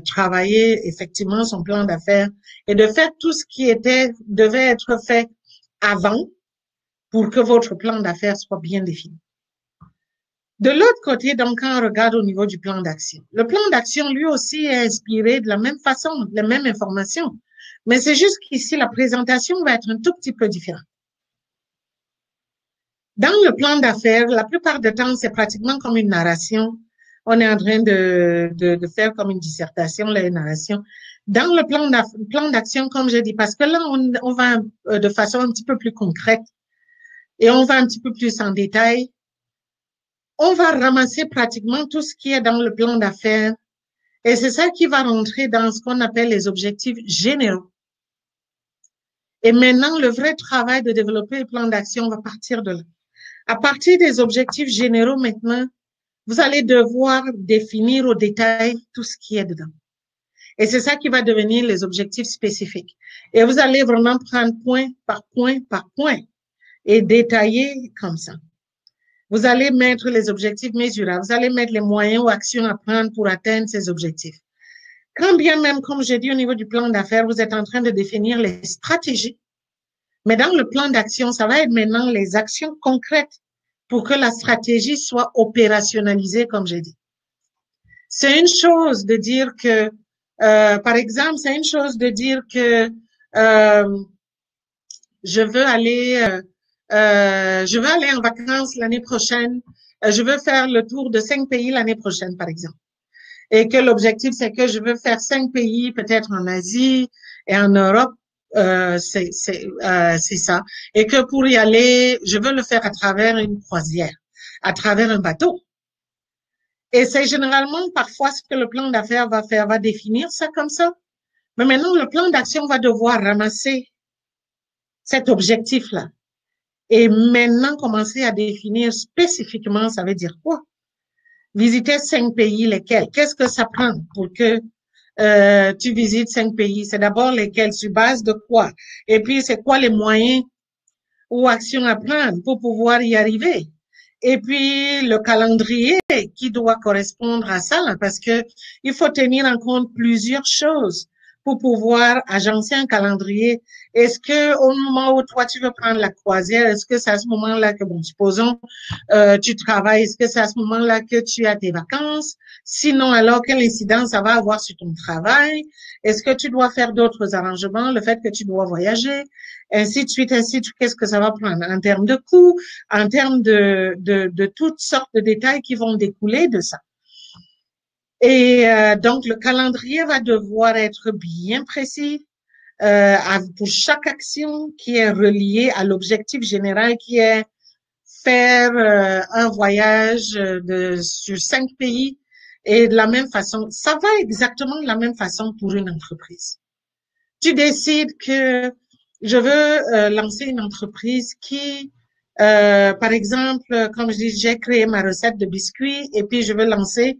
travailler effectivement son plan d'affaires et de faire tout ce qui devait être fait avant pour que votre plan d'affaires soit bien défini. De l'autre côté, donc, quand on regarde au niveau du plan d'action, le plan d'action, lui aussi, est inspiré de la même façon, les mêmes informations. Mais c'est juste qu'ici, la présentation va être un tout petit peu différente. Dans le plan d'affaires, la plupart du temps, c'est pratiquement comme une narration. On est en train de faire comme une dissertation, la narration. Dans le plan d'action, comme je dis, parce que là, on va de façon un petit peu plus concrète et on va un petit peu plus en détail. On va ramasser pratiquement tout ce qui est dans le plan d'affaires et c'est ça qui va rentrer dans ce qu'on appelle les objectifs généraux. Et maintenant, le vrai travail de développer le plan d'action va partir de là. À partir des objectifs généraux maintenant, vous allez devoir définir au détail tout ce qui est dedans. Et c'est ça qui va devenir les objectifs spécifiques. Et vous allez vraiment prendre point par point par point et détailler comme ça. Vous allez mettre les objectifs mesurables. Vous allez mettre les moyens ou actions à prendre pour atteindre ces objectifs. Quand bien même, comme j'ai dit au niveau du plan d'affaires, vous êtes en train de définir les stratégies. Mais dans le plan d'action, ça va être maintenant les actions concrètes pour que la stratégie soit opérationnalisée, comme j'ai dit. C'est une chose de dire que, par exemple, c'est une chose de dire que je veux aller en vacances l'année prochaine, je veux faire le tour de 5 pays l'année prochaine, par exemple. Et que l'objectif, c'est que je veux faire 5 pays, peut-être en Asie et en Europe, c'est ça. Et que pour y aller, je veux le faire à travers une croisière, à travers un bateau. Et c'est généralement parfois ce que le plan d'affaires va faire, va définir ça comme ça. Mais maintenant, le plan d'action va devoir ramasser cet objectif-là. Et maintenant, commencer à définir spécifiquement, ça veut dire quoi? Visiter 5 pays, lesquels? Qu'est-ce que ça prend pour que tu visites 5 pays? C'est d'abord lesquels? Sur base de quoi? Et puis, c'est quoi les moyens ou actions à prendre pour pouvoir y arriver? Et puis, le calendrier qui doit correspondre à ça, là, parce que il faut tenir en compte plusieurs choses pour pouvoir agencer un calendrier. Est-ce que au moment où toi tu veux prendre la croisière, est-ce que c'est à ce moment-là que, bon, supposons, tu travailles, est-ce que c'est à ce moment-là que tu as tes vacances? Sinon, alors, quelle incidence ça va avoir sur ton travail? Est-ce que tu dois faire d'autres arrangements? Le fait que tu dois voyager? Ainsi de suite, ainsi de suite. Qu'est-ce que ça va prendre en termes de coûts, en termes de toutes sortes de détails qui vont découler de ça. Et donc, le calendrier va devoir être bien précis pour chaque action qui est reliée à l'objectif général qui est faire un voyage sur 5 pays. Et de la même façon, ça va exactement de la même façon pour une entreprise. Tu décides que je veux lancer une entreprise qui, par exemple, comme je dis, j'ai créé ma recette de biscuits et puis je veux lancer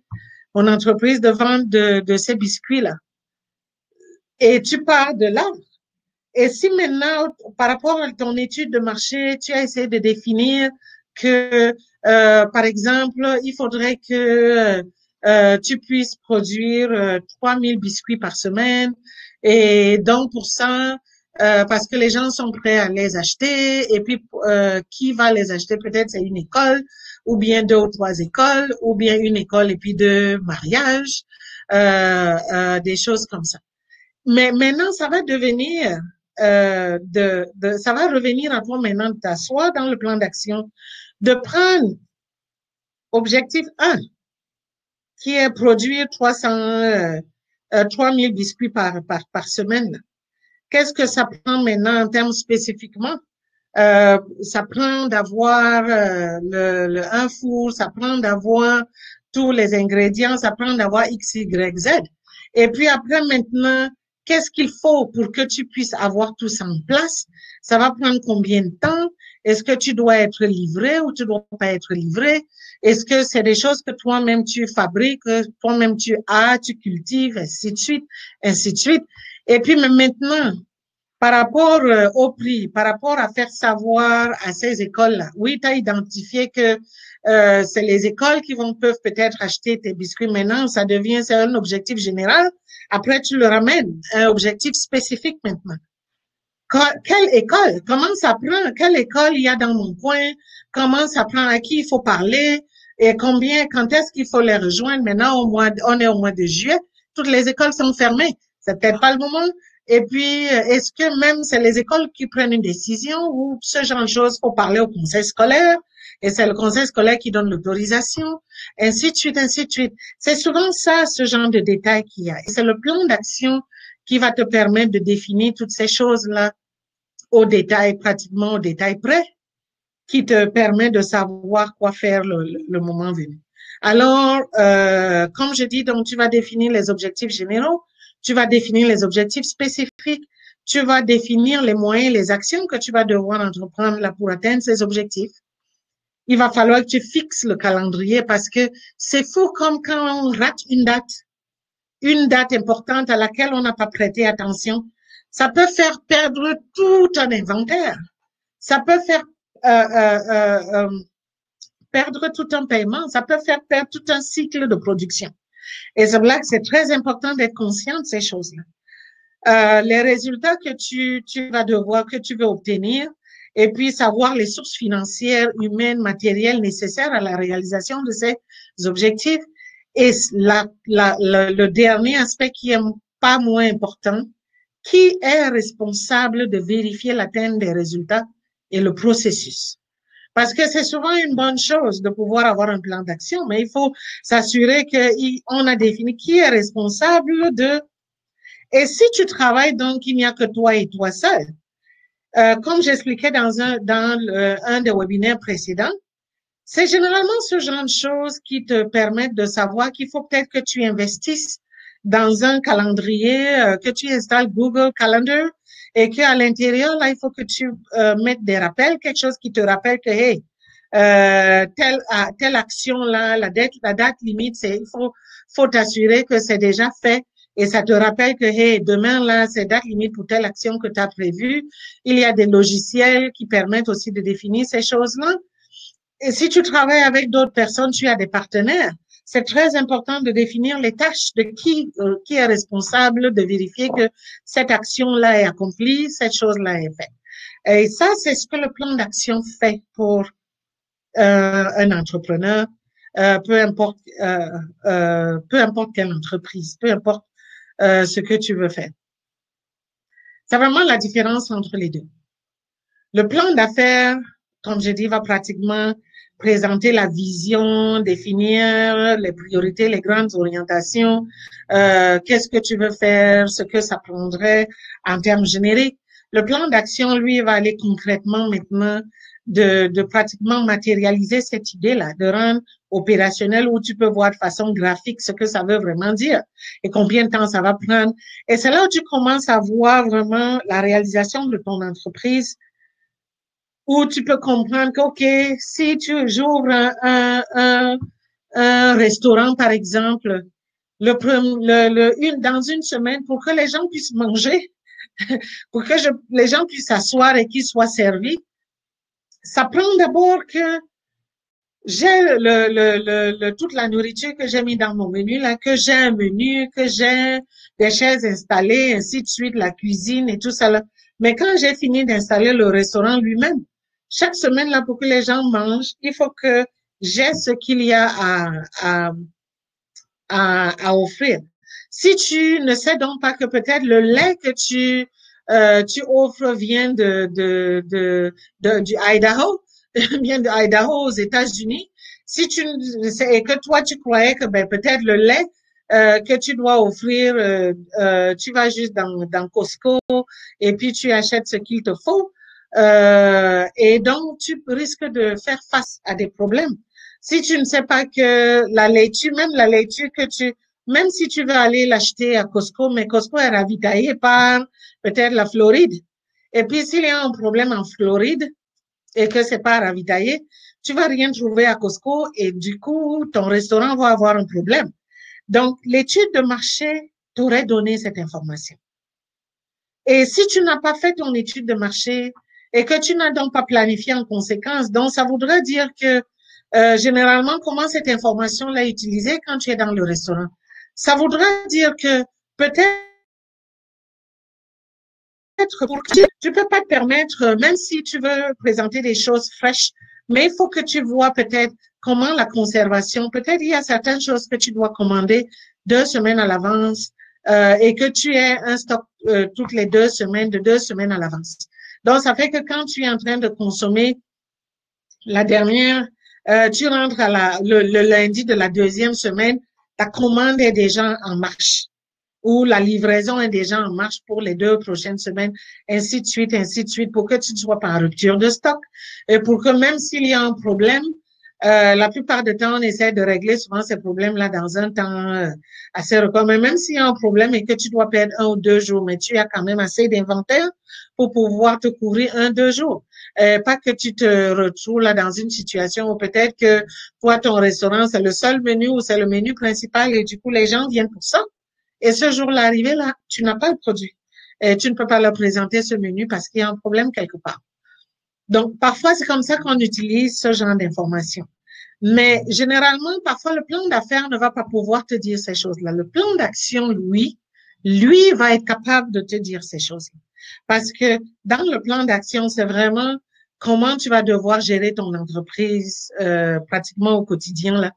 mon entreprise de vente de ces biscuits-là. Et tu pars de là. Et si maintenant, par rapport à ton étude de marché, tu as essayé de définir que, par exemple, il faudrait que tu puisses produire 3000 biscuits par semaine et donc pour ça, parce que les gens sont prêts à les acheter et puis qui va les acheter? Peut-être c'est une école ou bien 2 ou 3 écoles ou bien une école et puis 2 mariages, des choses comme ça. Mais maintenant, ça va devenir, ça va revenir à toi maintenant de t'asseoir dans le plan d'action, de prendre objectif 1, qui est produire 3000 biscuits par semaine. Qu'est-ce que ça prend maintenant en termes spécifiquement? Ça prend d'avoir un four, ça prend d'avoir tous les ingrédients, ça prend d'avoir X, Y, Z. Et puis après maintenant, qu'est-ce qu'il faut pour que tu puisses avoir tout ça en place? Ça va prendre combien de temps? Est-ce que tu dois être livré ou tu dois pas être livré? Est-ce que c'est des choses que toi-même tu fabriques, toi-même tu as, tu cultives, ainsi de suite, ainsi de suite. Et puis maintenant, par rapport au prix, par rapport à faire savoir à ces écoles-là, oui, tu as identifié que c'est les écoles qui peuvent peut-être acheter tes biscuits maintenant, ça devient c'est un objectif général. Après, tu le ramènes à un objectif spécifique maintenant. Quelle école? Comment ça prend? Quelle école il y a dans mon coin? Comment ça prend? À qui il faut parler? Et quand est-ce qu'il faut les rejoindre? Maintenant, on est au mois de juillet. Toutes les écoles sont fermées. C'est peut-être pas le moment. Et puis, est-ce que même c'est les écoles qui prennent une décision ou ce genre de choses? Faut parler au conseil scolaire. Et c'est le conseil scolaire qui donne l'autorisation. Ainsi de suite, ainsi de suite. C'est souvent ça, ce genre de détails qu'il y a. Et c'est le plan d'action qui va te permettre de définir toutes ces choses-là au détail, pratiquement au détail près, qui te permet de savoir quoi faire le moment venu. Alors, comme je dis, donc tu vas définir les objectifs généraux, tu vas définir les objectifs spécifiques, tu vas définir les moyens, les actions que tu vas devoir entreprendre là pour atteindre ces objectifs. Il va falloir que tu fixes le calendrier parce que c'est fou comme quand on rate une date importante à laquelle on n'a pas prêté attention. Ça peut faire perdre tout un inventaire. Ça peut faire perdre tout un paiement. Ça peut faire perdre tout un cycle de production. Et c'est là que c'est très important d'être conscient de ces choses-là. Les résultats que tu vas devoir, que tu veux obtenir, et puis savoir les sources financières, humaines, matérielles nécessaires à la réalisation de ces objectifs. Et le dernier aspect qui est pas moins important, qui est responsable de vérifier l'atteinte des résultats et le processus. Parce que c'est souvent une bonne chose de pouvoir avoir un plan d'action, mais il faut s'assurer qu'on a défini qui est responsable de. Et si tu travailles donc, il n'y a que toi et toi seul, comme j'expliquais dans un des webinaires précédents, c'est généralement ce genre de choses qui te permettent de savoir qu'il faut peut-être que tu investisses dans un calendrier, que tu installes Google Calendar et qu'à l'intérieur, là, il faut que tu mettes des rappels, quelque chose qui te rappelle que, hey, telle action-là, la date limite, faut t'assurer que c'est déjà fait. Et ça te rappelle que, hey, demain, là, c'est date limite pour telle action que tu as prévue. Il y a des logiciels qui permettent aussi de définir ces choses-là. Et si tu travailles avec d'autres personnes, tu as des partenaires. C'est très important de définir les tâches de qui est responsable de vérifier que cette action-là est accomplie, cette chose-là est faite. Et ça, c'est ce que le plan d'action fait pour un entrepreneur, peu importe quelle entreprise, peu importe ce que tu veux faire. C'est vraiment la différence entre les deux. Le plan d'affaires, comme je dis, va pratiquement présenter la vision, définir les priorités, les grandes orientations, qu'est-ce que tu veux faire, ce que ça prendrait en termes génériques. Le plan d'action, lui, va aller concrètement maintenant de pratiquement matérialiser cette idée-là, de rendre opérationnel où tu peux voir de façon graphique ce que ça veut vraiment dire et combien de temps ça va prendre. Et c'est là où tu commences à voir vraiment la réalisation de ton entreprise, où tu peux comprendre que, OK, si j'ouvre un restaurant, par exemple, dans une semaine, pour que les gens puissent manger, pour que les gens puissent s'asseoir et qu'ils soient servis, ça prend d'abord que j'ai toute la nourriture que j'ai mis dans mon menu, là, que j'ai un menu, que j'ai des chaises installées, ainsi de suite, la cuisine et tout ça, là. Mais quand j'ai fini d'installer le restaurant lui-même, chaque semaine, là, pour que les gens mangent, il faut que j'ai ce qu'il y a à offrir. Si tu ne sais donc pas que peut-être le lait que tu offres vient du Idaho, vient de Idaho aux États-Unis, si tu et que toi tu croyais que ben peut-être le lait que tu dois offrir, tu vas juste dans Costco et puis tu achètes ce qu'il te faut, et donc tu risques de faire face à des problèmes. Si tu ne sais pas que la laitue, même la laitue que même si tu veux aller l'acheter à Costco, mais Costco est ravitaillé par peut-être la Floride. Et puis s'il y a un problème en Floride et que c'est pas ravitaillé, tu vas rien trouver à Costco et du coup ton restaurant va avoir un problème. Donc l'étude de marché t'aurait donné cette information. Et si tu n'as pas fait ton étude de marché et que tu n'as donc pas planifié en conséquence, donc ça voudrait dire que généralement, comment cette information-là est utilisée quand tu es dans le restaurant? Ça voudrait dire que peut-être tu peux pas te permettre, même si tu veux présenter des choses fraîches, mais il faut que tu vois peut-être comment la conservation, peut-être il y a certaines choses que tu dois commander 2 semaines à l'avance et que tu aies un stock toutes les 2 semaines, de 2 semaines à l'avance. Donc, ça fait que quand tu es en train de consommer la dernière, tu rentres le lundi de la deuxième semaine, ta commande est déjà en marche ou la livraison est déjà en marche pour les 2 prochaines semaines, ainsi de suite, pour que tu ne sois pas en rupture de stock et pour que même s'il y a un problème, la plupart du temps, on essaie de régler souvent ces problèmes-là dans un temps assez record. Mais même s'il y a un problème et que tu dois perdre 1 ou 2 jours, mais tu as quand même assez d'inventaire pour pouvoir te couvrir 1, 2 jours. Pas que tu te retrouves là dans une situation où peut-être que toi, ton restaurant, c'est le seul menu ou c'est le menu principal et du coup, les gens viennent pour ça. Et ce jour-là arrivé, là, tu n'as pas le produit. Et tu ne peux pas leur présenter ce menu parce qu'il y a un problème quelque part. Donc, parfois, c'est comme ça qu'on utilise ce genre d'informations. Mais généralement, parfois, le plan d'affaires ne va pas pouvoir te dire ces choses-là. Le plan d'action, lui va être capable de te dire ces choses-là. Parce que dans le plan d'action, c'est vraiment comment tu vas devoir gérer ton entreprise pratiquement au quotidien, là,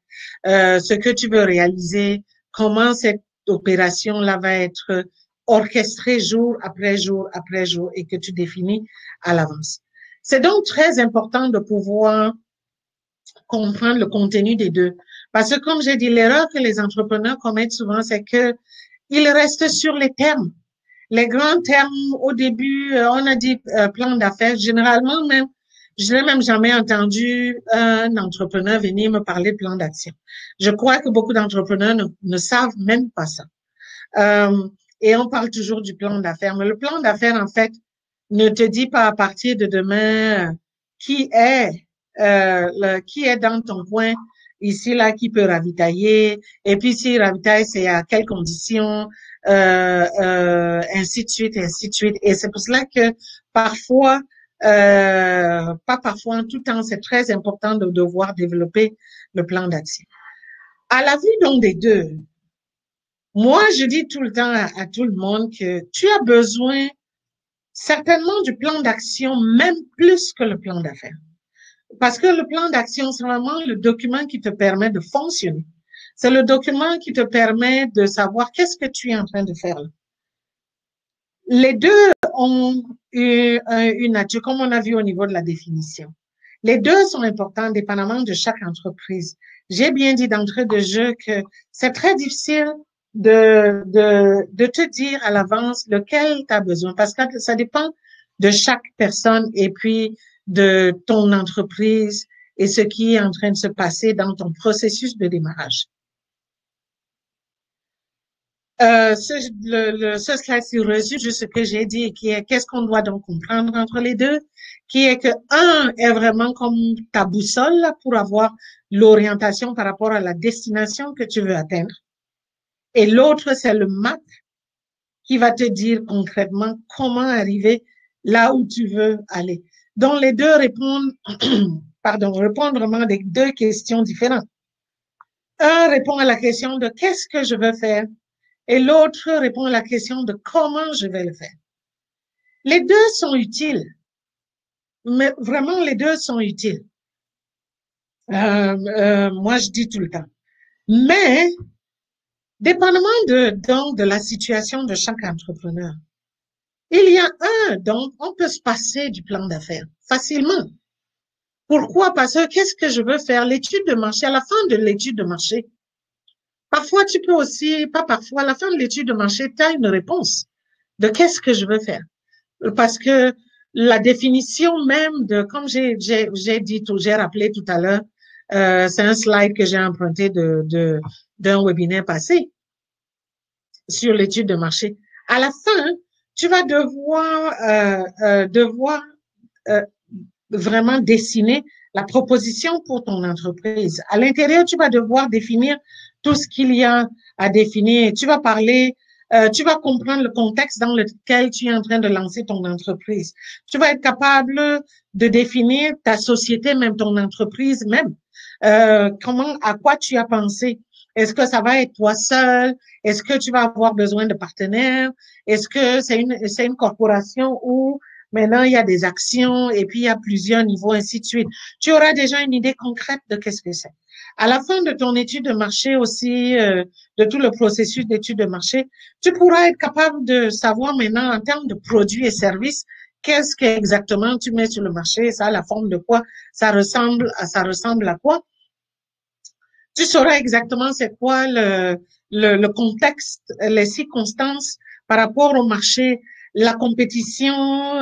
ce que tu veux réaliser, comment cette opération-là va être orchestrée jour après jour après jour et que tu définis à l'avance. C'est donc très important de pouvoir comprendre le contenu des deux. Parce que comme j'ai dit, l'erreur que les entrepreneurs commettent souvent, c'est que ils restent sur les termes. Les grands termes, au début, on a dit plan d'affaires. Généralement, même, je n'ai même jamais entendu un entrepreneur venir me parler de plan d'action. Je crois que beaucoup d'entrepreneurs ne savent même pas ça. Et on parle toujours du plan d'affaires. Mais le plan d'affaires, en fait, ne te dit pas à partir de demain qui est dans ton coin ici là qui peut ravitailler et puis s'il ravitaille c'est à quelles conditions ainsi de suite et c'est pour cela que parfois pas parfois en tout temps c'est très important de devoir développer le plan d'action à la vue donc des deux. Moi je dis tout le temps à tout le monde que tu as besoin certainement du plan d'action même plus que le plan d'affaires. Parce que le plan d'action, c'est vraiment le document qui te permet de fonctionner. C'est le document qui te permet de savoir qu'est-ce que tu es en train de faire là. Les deux ont une nature, comme on a vu au niveau de la définition. Les deux sont importants, dépendamment de chaque entreprise. J'ai bien dit d'entrée de jeu que c'est très difficile de te dire à l'avance lequel tu as besoin parce que ça dépend de chaque personne et puis de ton entreprise et ce qui est en train de se passer dans ton processus de démarrage. Ce slide-ci résume juste ce que j'ai dit, qui est qu'est-ce qu'on doit donc comprendre entre les deux, qui est que un est vraiment comme ta boussole là, pour avoir l'orientation par rapport à la destination que tu veux atteindre. Et l'autre, c'est le map qui va te dire concrètement comment arriver là où tu veux aller. Donc, les deux répondent, répondent vraiment des deux questions différentes. Un répond à la question de qu'est-ce que je veux faire et l'autre répond à la question de comment je vais le faire. Les deux sont utiles, mais vraiment les deux sont utiles. Moi, je dis tout le temps. Mais, dépendamment donc, de la situation de chaque entrepreneur, il y a donc, on peut se passer du plan d'affaires facilement. Pourquoi? Parce que qu'est-ce que je veux faire? L'étude de marché, à la fin de l'étude de marché, parfois tu peux aussi, pas parfois, à la fin de l'étude de marché, tu as une réponse de qu'est-ce que je veux faire. Parce que la définition même de, comme j'ai dit, j'ai rappelé tout à l'heure, c'est un slide que j'ai emprunté d'un webinaire passé sur l'étude de marché. À la fin, tu vas devoir vraiment dessiner la proposition pour ton entreprise. À l'intérieur, tu vas devoir définir tout ce qu'il y a à définir. Tu vas parler, tu vas comprendre le contexte dans lequel tu es en train de lancer ton entreprise. Tu vas être capable de définir ta société, même ton entreprise même. À quoi tu as pensé? Est-ce que ça va être toi seul? Est-ce que tu vas avoir besoin de partenaires? Est-ce que c'est une corporation où maintenant, il y a des actions et puis il y a plusieurs niveaux, ainsi de suite. Tu auras déjà une idée concrète de qu'est-ce que c'est. À la fin de ton étude de marché aussi, de tout le processus d'étude de marché, tu pourras être capable de savoir maintenant en termes de produits et services, qu'est-ce qu'exactement tu mets sur le marché, ça a la forme de quoi, ça ressemble à quoi. Tu sauras exactement c'est quoi le contexte, les circonstances par rapport au marché. La compétition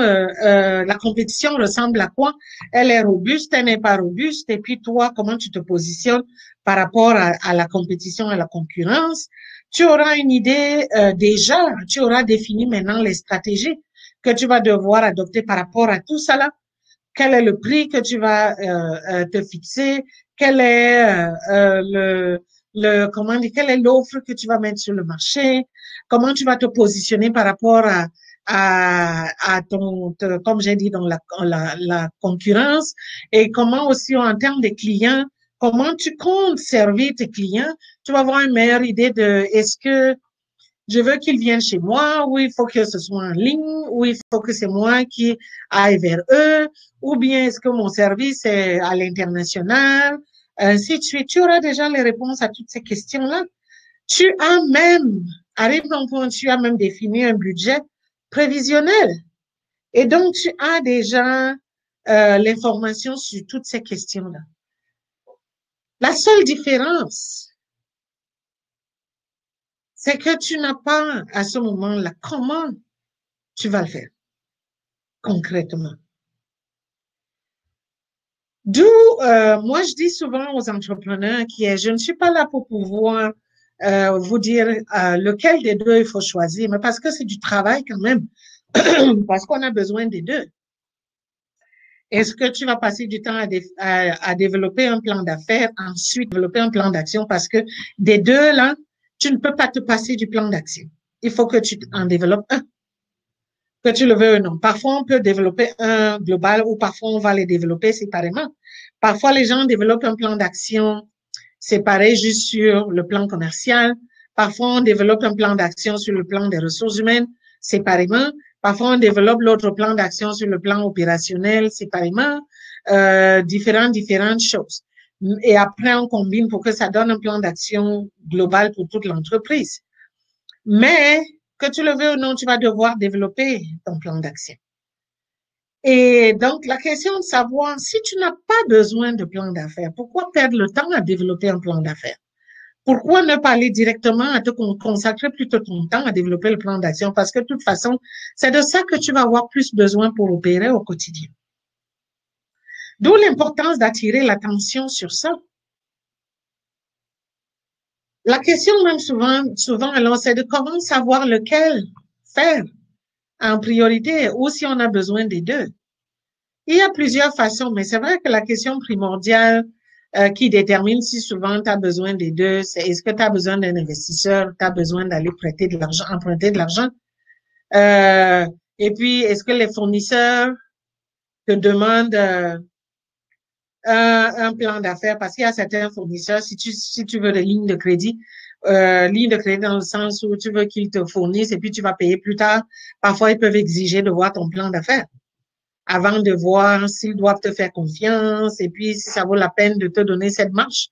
ressemble à quoi? Elle est robuste, elle n'est pas robuste. Et puis toi, comment tu te positionnes par rapport à la compétition, à la concurrence? Tu auras une idée déjà, tu auras défini maintenant les stratégies que tu vas devoir adopter par rapport à tout ça là. Quel est le prix que tu vas te fixer? Quel est quelle est l'offre que tu vas mettre sur le marché? Comment tu vas te positionner par rapport comme j'ai dit, dans la concurrence? Et comment aussi, en termes de clients, comment tu comptes servir tes clients? Tu vas avoir une meilleure idée de est-ce que je veux qu'ils viennent chez moi, ou il faut que ce soit en ligne, ou il faut que c'est moi qui aille vers eux, ou bien est-ce que mon service est à l'international, ainsi de suite. Tu auras déjà les réponses à toutes ces questions-là. Arrive dans le point, tu as même défini un budget prévisionnel. Et donc, tu as déjà l'information sur toutes ces questions-là. La seule différence, c'est que tu n'as pas à ce moment-là comment tu vas le faire concrètement. D'où, moi, je dis souvent aux entrepreneurs je ne suis pas là pour pouvoir vous dire lequel des deux il faut choisir, mais parce que c'est du travail quand même, parce qu'on a besoin des deux. Est-ce que tu vas passer du temps à développer un plan d'affaires, ensuite développer un plan d'action, parce que des deux, là, tu ne peux pas te passer du plan d'action. Il faut que tu en développes un, que tu le veux ou non. Parfois, on peut développer un global ou parfois, on va les développer séparément. Parfois, les gens développent un plan d'action séparé juste sur le plan commercial. Parfois, on développe un plan d'action sur le plan des ressources humaines séparément. Parfois, on développe l'autre plan d'action sur le plan opérationnel séparément. Différentes choses. Et après, on combine pour que ça donne un plan d'action global pour toute l'entreprise. Mais, que tu le veux ou non, tu vas devoir développer ton plan d'action. Et donc, la question de savoir si tu n'as pas besoin de plan d'affaires, pourquoi perdre le temps à développer un plan d'affaires? Pourquoi ne pas aller directement à te consacrer plutôt ton temps à développer le plan d'action? Parce que de toute façon, c'est de ça que tu vas avoir plus besoin pour opérer au quotidien. D'où l'importance d'attirer l'attention sur ça. La question même souvent, alors, c'est de comment savoir lequel faire en priorité ou si on a besoin des deux. Il y a plusieurs façons, mais c'est vrai que la question primordiale qui détermine si souvent tu as besoin des deux, c'est est-ce que tu as besoin d'un investisseur, tu as besoin d'aller prêter de l'argent, emprunter de l'argent. Euh, et puis, est-ce que les fournisseurs te demandent un plan d'affaires? Parce qu'il y a certains fournisseurs, si tu veux des lignes de crédit dans le sens où tu veux qu'ils te fournissent et puis tu vas payer plus tard, parfois ils peuvent exiger de voir ton plan d'affaires avant de voir s'ils doivent te faire confiance et puis si ça vaut la peine de te donner cette marche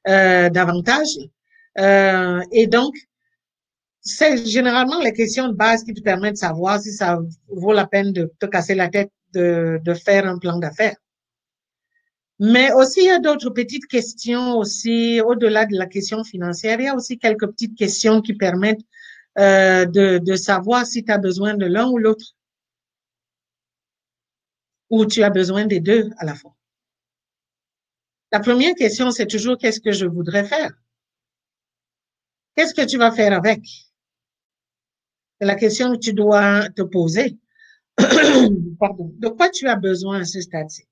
davantage. Et donc, c'est généralement les questions de base qui te permettent de savoir si ça vaut la peine de te casser la tête de faire un plan d'affaires. Mais aussi, il y a d'autres petites questions aussi, au-delà de la question financière, il y a aussi quelques petites questions qui permettent de savoir si tu as besoin de l'un ou l'autre, ou tu as besoin des deux à la fois. La première question, c'est toujours qu'est-ce que je voudrais faire? Qu'est-ce que tu vas faire avec? C'est la question que tu dois te poser. Pardon. De quoi tu as besoin à ce stade-ci?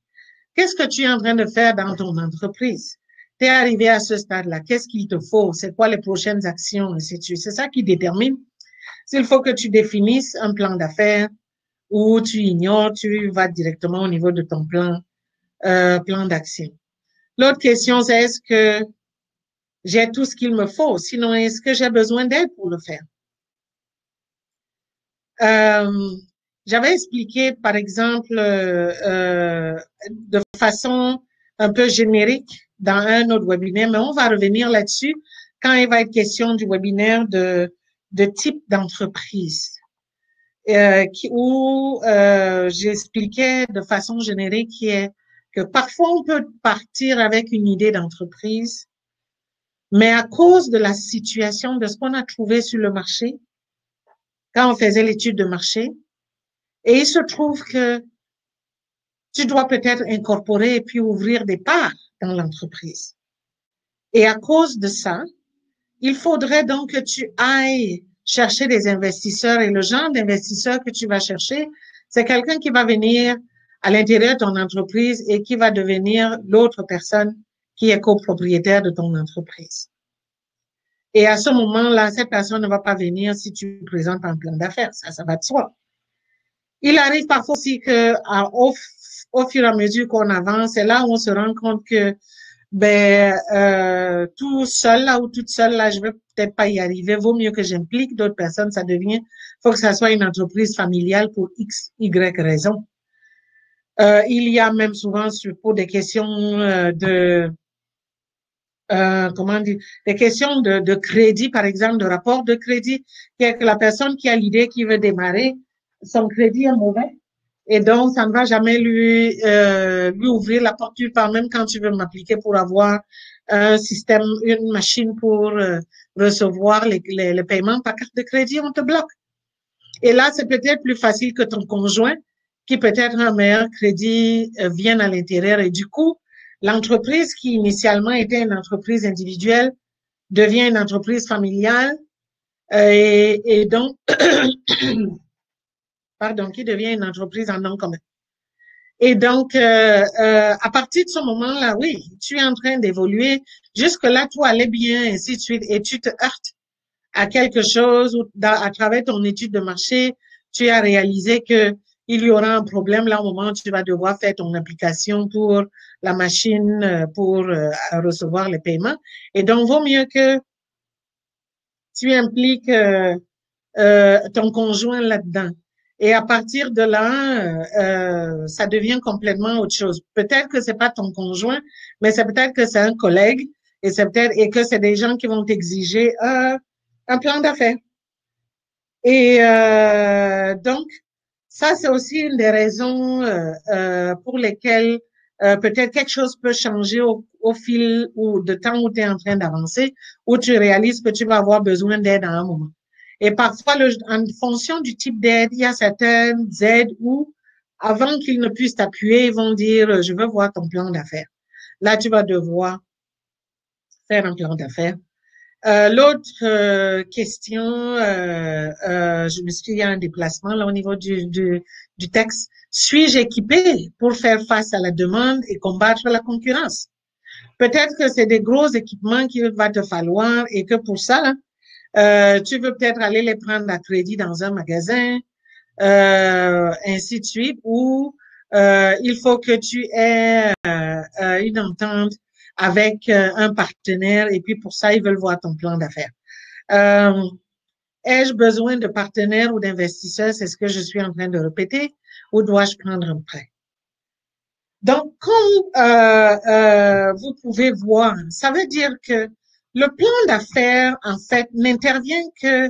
Qu'est-ce que tu es en train de faire dans ton entreprise? Tu es arrivé à ce stade-là. Qu'est-ce qu'il te faut? C'est quoi les prochaines actions? C'est ça qui détermine s'il faut que tu définisses un plan d'affaires ou tu ignores, tu vas directement au niveau de ton plan d'action. L'autre question, c'est est-ce que j'ai tout ce qu'il me faut? Sinon, est-ce que j'ai besoin d'aide pour le faire? J'avais expliqué, par exemple, de façon un peu générique dans un autre webinaire, mais on va revenir là-dessus quand il va être question du webinaire de type d'entreprise, où j'expliquais de façon générique que parfois on peut partir avec une idée d'entreprise, mais à cause de la situation, de ce qu'on a trouvé sur le marché, quand on faisait l'étude de marché, et il se trouve que tu dois peut-être incorporer et puis ouvrir des parts dans l'entreprise. Et à cause de ça, il faudrait donc que tu ailles chercher des investisseurs et le genre d'investisseur que tu vas chercher, c'est quelqu'un qui va venir à l'intérieur de ton entreprise et qui va devenir l'autre personne qui est copropriétaire de ton entreprise. Et à ce moment-là, cette personne ne va pas venir si tu présentes un plan d'affaires. Ça va de soi. Il arrive parfois aussi que, au fur et à mesure qu'on avance, c'est là où on se rend compte que, tout seul là ou toute seule là, je vais peut-être pas y arriver. Vaut mieux que j'implique d'autres personnes. Faut que ça soit une entreprise familiale pour X, Y raison. Il y a même souvent pour des questions comment dire, des questions de crédit, par exemple, de rapport de crédit, qui est que la personne qui a l'idée qui veut démarrer, son crédit est mauvais. Et donc, ça ne va jamais lui ouvrir la porte nulle part, même quand tu veux m'appliquer pour avoir un système, une machine pour recevoir les paiements par carte de crédit, on te bloque. Et là, c'est peut-être plus facile que ton conjoint, qui peut-être a un meilleur crédit, vienne à l'intérieur. Et du coup, l'entreprise qui initialement était une entreprise individuelle devient une entreprise familiale et donc, pardon, qui devient une entreprise en nom commun. Et donc, à partir de ce moment-là, oui, tu es en train d'évoluer. Jusque-là, tout allait bien, et ainsi de suite, et tu te heurtes à quelque chose ou à travers ton étude de marché, tu as réalisé que il y aura un problème là au moment où tu vas devoir faire ton application pour la machine pour recevoir les paiements. Et donc, vaut mieux que tu impliques ton conjoint là-dedans. Et à partir de là, ça devient complètement autre chose. Peut-être que c'est pas ton conjoint, mais c'est peut-être que c'est un collègue et que c'est des gens qui vont t'exiger un plan d'affaires. Et donc, Ça, c'est aussi une des raisons pour lesquelles peut-être quelque chose peut changer au fil ou de temps où tu es en train d'avancer, où tu réalises que tu vas avoir besoin d'aide à un moment. Et parfois, en fonction du type d'aide, il y a certaines aides où, avant qu'ils ne puissent t'appuyer, ils vont dire, je veux voir ton plan d'affaires. Là, tu vas devoir faire un plan d'affaires. L'autre question, je me suis dit, il y a un déplacement là au niveau du texte. Suis-je équipé pour faire face à la demande et combattre la concurrence? Peut-être que c'est des gros équipements qu'il va te falloir et que pour ça, tu veux peut-être aller les prendre à crédit dans un magasin, ainsi de suite, ou il faut que tu aies une entente avec un partenaire et puis pour ça, ils veulent voir ton plan d'affaires. Euh, Ai-je besoin de partenaires ou d'investisseurs? C'est ce que je suis en train de répéter. Ou dois-je prendre un prêt? Donc, comme vous pouvez voir, ça veut dire que le plan d'affaires, en fait, n'intervient que,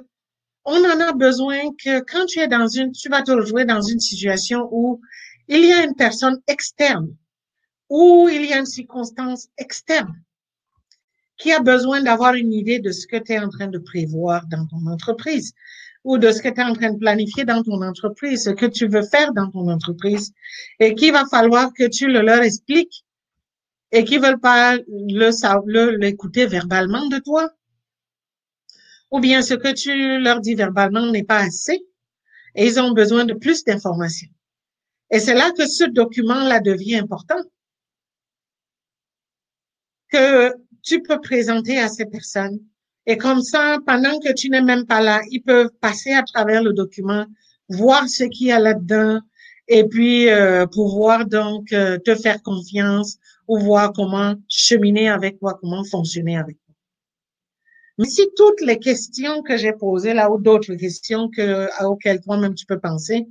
on en a besoin que quand tu vas te retrouver dans une situation où il y a une personne externe, où il y a une circonstance externe qui a besoin d'avoir une idée de ce que tu es en train de prévoir dans ton entreprise ou de ce que tu es en train de planifier dans ton entreprise, ce que tu veux faire dans ton entreprise et qu'il va falloir que tu le leur expliques et qu'ils veulent pas l'écouter verbalement de toi ou bien ce que tu leur dis verbalement n'est pas assez et ils ont besoin de plus d'informations. Et c'est là que ce document-là devient important, que tu peux présenter à ces personnes. Et comme ça, pendant que tu n'es même pas là, ils peuvent passer à travers le document, voir ce qu'il y a là-dedans, et puis pouvoir donc te faire confiance ou voir comment cheminer avec toi, comment fonctionner avec toi. Mais si toutes les questions que j'ai posées là ou d'autres questions auxquelles toi-même tu peux penser,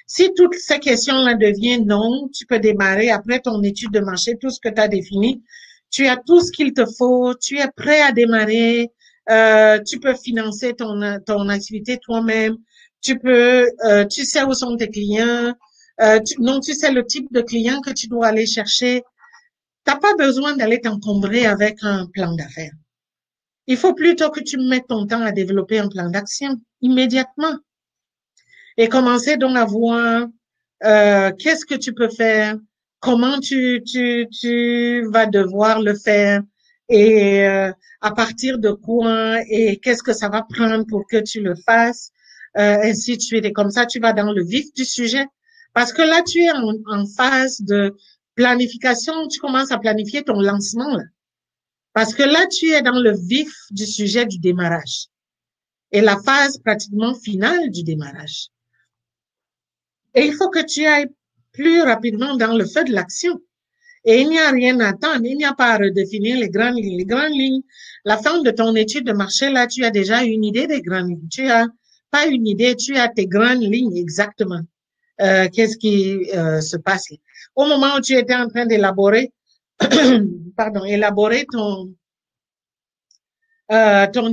si toutes ces questions-là deviennent non, tu peux démarrer après ton étude de marché, tout ce que tu as défini, tu as tout ce qu'il te faut, tu es prêt à démarrer, tu peux financer ton activité toi-même, tu sais où sont tes clients, non, tu sais le type de client que tu dois aller chercher. T'as pas besoin d'aller t'encombrer avec un plan d'affaires. Il faut plutôt que tu mettes ton temps à développer un plan d'action immédiatement et commencer donc à voir qu'est-ce que tu peux faire, comment tu vas devoir le faire et à partir de quoi et qu'est-ce que ça va prendre pour que tu le fasses, ainsi de suite. Et comme ça, tu vas dans le vif du sujet. Parce que là, tu es en phase de planification, tu commences à planifier ton lancement, là. Parce que là, tu es dans le vif du sujet du démarrage et la phase pratiquement finale du démarrage. Et il faut que tu ailles plus rapidement dans le feu de l'action. Et il n'y a rien à attendre, il n'y a pas à redéfinir les grandes lignes. Les grandes lignes, la fin de ton étude de marché, là, tu as déjà une idée des grandes lignes. Tu as pas une idée, tu as tes grandes lignes exactement. Qu'est-ce qui se passe là. Au moment où tu étais en train d'élaborer, élaborer ton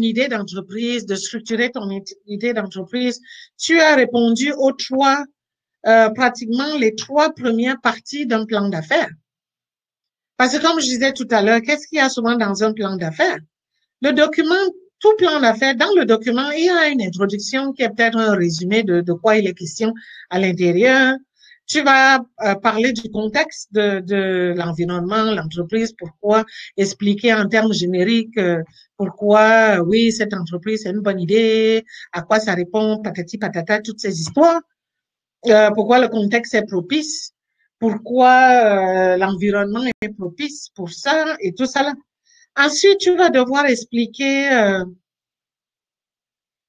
idée d'entreprise, de structurer ton idée d'entreprise, tu as répondu aux pratiquement les 3 premières parties d'un plan d'affaires. Parce que comme je disais tout à l'heure, qu'est-ce qu'il y a souvent dans un plan d'affaires? Le document, tout plan d'affaires, dans le document, il y a une introduction qui est peut-être un résumé de quoi il est question à l'intérieur. Tu vas parler du contexte de l'environnement, l'entreprise, pourquoi, expliquer en termes génériques pourquoi, oui, cette entreprise, c'est une bonne idée, à quoi ça répond, patati patata, toutes ces histoires, pourquoi le contexte est propice, pourquoi l'environnement est propice pour ça et tout ça là. Ensuite, tu vas devoir expliquer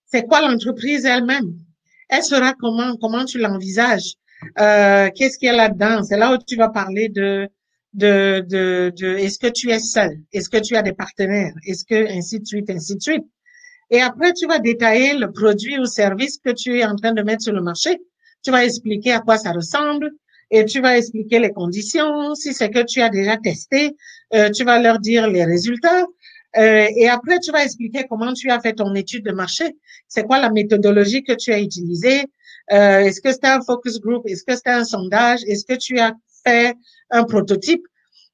c'est quoi l'entreprise elle-même. Elle sera comment tu l'envisages. Qu'est-ce qu'il y a là-dedans? C'est là où tu vas parler est-ce que tu es seul? Est-ce que tu as des partenaires? Est-ce que, ainsi de suite, ainsi de suite. Et après, tu vas détailler le produit ou service que tu es en train de mettre sur le marché. Tu vas expliquer à quoi ça ressemble et tu vas expliquer les conditions. Si c'est que tu as déjà testé, tu vas leur dire les résultats. Et après, tu vas expliquer comment tu as fait ton étude de marché. C'est quoi la méthodologie que tu as utilisée? Est-ce que c'était un focus group? Est-ce que c'était un sondage? Est-ce que tu as fait un prototype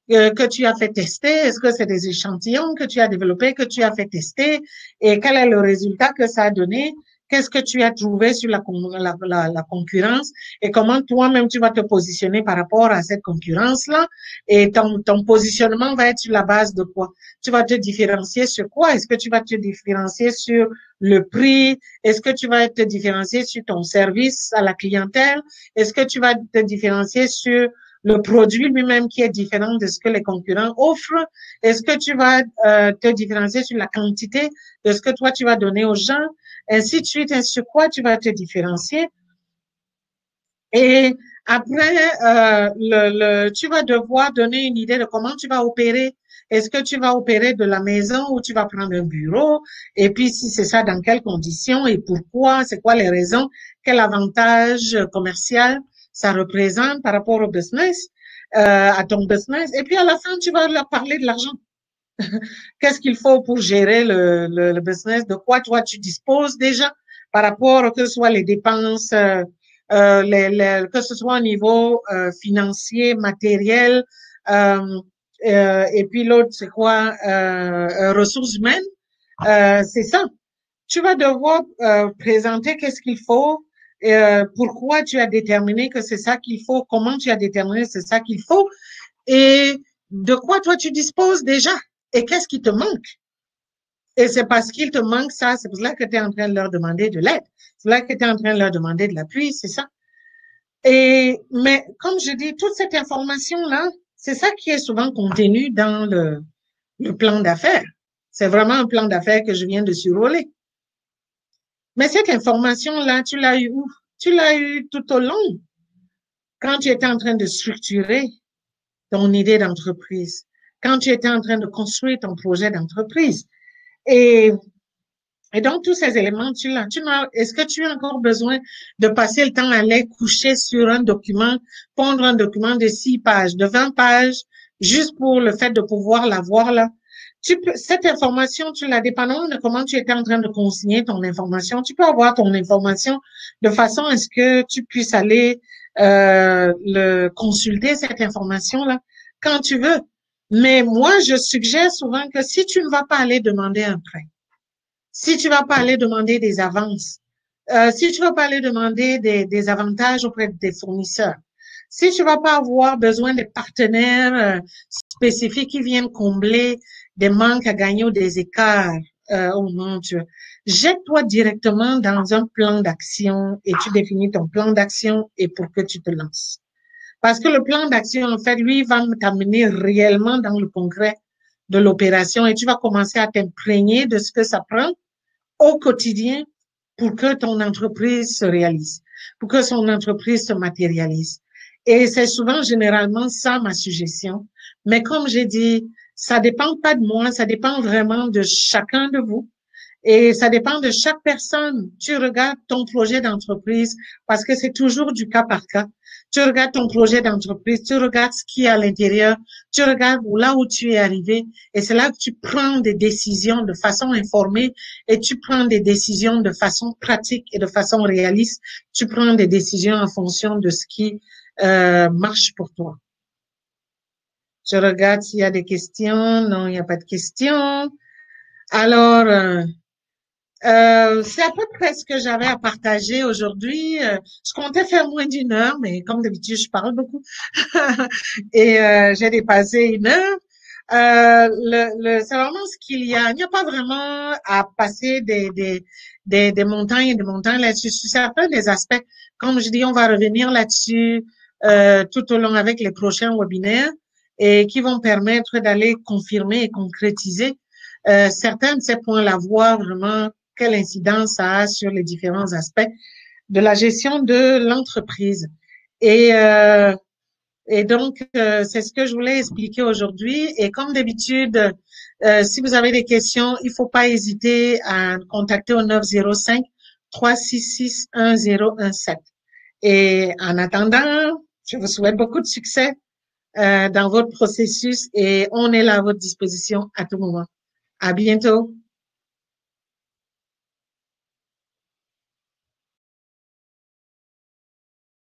que tu as fait tester? Est-ce que c'est des échantillons que tu as développés, que tu as fait tester? Et quel est le résultat que ça a donné? Qu'est-ce que tu as trouvé sur la concurrence et comment toi-même tu vas te positionner par rapport à cette concurrence-là? Et ton positionnement va être sur la base de quoi? Tu vas te différencier sur quoi? Est-ce que tu vas te différencier sur le prix? Est-ce que tu vas te différencier sur ton service à la clientèle? Est-ce que tu vas te différencier sur le produit lui-même qui est différent de ce que les concurrents offrent? Est-ce que tu vas te différencier sur la quantité de ce que toi tu vas donner aux gens? Ainsi de suite, et sur quoi tu vas te différencier. Et après, tu vas devoir donner une idée de comment tu vas opérer. Est-ce que tu vas opérer de la maison ou tu vas prendre un bureau? Et puis, si c'est ça, dans quelles conditions et pourquoi? C'est quoi les raisons? Quel avantage commercial ça représente par rapport au business, à ton business? Et puis, à la fin, tu vas leur parler de l'argent. Qu'est-ce qu'il faut pour gérer le business? De quoi toi tu disposes déjà par rapport que ce soit les dépenses, que ce soit au niveau financier, matériel, et puis l'autre c'est quoi? Ressources humaines. C'est ça. Tu vas devoir présenter qu'est-ce qu'il faut, pourquoi tu as déterminé que c'est ça qu'il faut, comment tu as déterminé que c'est ça qu'il faut, et de quoi toi tu disposes déjà. Et qu'est-ce qui te manque? Et c'est parce qu'il te manque ça, c'est pour cela que tu es en train de leur demander de l'aide. C'est là que tu es en train de leur demander de l'appui, c'est ça. Mais comme je dis, toute cette information-là, c'est ça qui est souvent contenu dans le plan d'affaires. C'est vraiment un plan d'affaires que je viens de survoler. Mais cette information-là, tu l'as eu où? Tu l'as eu tout au long, quand tu étais en train de structurer ton idée d'entreprise, quand tu étais en train de construire ton projet d'entreprise. Et donc, tous ces éléments, est-ce que tu as encore besoin de passer le temps à aller coucher sur un document, prendre un document de 6 pages, de 20 pages, juste pour le fait de pouvoir l'avoir là? Cette information, tu l'as dépendamment de comment tu étais en train de consigner ton information. Tu peux avoir ton information de façon à ce que tu puisses aller consulter cette information-là quand tu veux. Mais moi, je suggère souvent que si tu ne vas pas aller demander un prêt, si tu vas pas aller demander des avances, si tu vas pas aller demander des avantages auprès des fournisseurs, si tu vas pas avoir besoin de partenaires spécifiques qui viennent combler des manques à gagner ou des écarts, oh mon Dieu, jette-toi directement dans un plan d'action et tu définis ton plan d'action et pour que tu te lances. Parce que le plan d'action, en fait, lui, va t'amener réellement dans le concret de l'opération et tu vas commencer à t'imprégner de ce que ça prend au quotidien pour que ton entreprise se réalise, pour que son entreprise se matérialise. Et c'est souvent, généralement, ça ma suggestion. Mais comme j'ai dit, ça dépend pas de moi, ça dépend vraiment de chacun de vous. Et ça dépend de chaque personne. Tu regardes ton projet d'entreprise parce que c'est toujours du cas par cas. Tu regardes ton projet d'entreprise, tu regardes ce qui est à l'intérieur, tu regardes là où tu es arrivé et c'est là que tu prends des décisions de façon informée et tu prends des décisions de façon pratique et de façon réaliste. Tu prends des décisions en fonction de ce qui marche pour toi. Je regarde s'il y a des questions. Non, il n'y a pas de questions. Alors, c'est à peu près ce que j'avais à partager aujourd'hui. Je comptais faire moins d'une heure, mais comme d'habitude, je parle beaucoup. Et j'ai dépassé une heure. C'est vraiment ce qu'il y a. Il n'y a pas vraiment à passer des montagnes et des montagnes là-dessus. Sur certains des aspects, comme je dis, on va revenir là-dessus tout au long avec les prochains webinaires et qui vont permettre d'aller confirmer et concrétiser certains de ces points-là, voir vraiment quelle incidence ça a sur les différents aspects de la gestion de l'entreprise. Et donc, c'est ce que je voulais expliquer aujourd'hui. Et comme d'habitude, si vous avez des questions, il faut pas hésiter à contacter au 905 366 1017. Et en attendant, je vous souhaite beaucoup de succès dans votre processus et on est là à votre disposition à tout moment. À bientôt.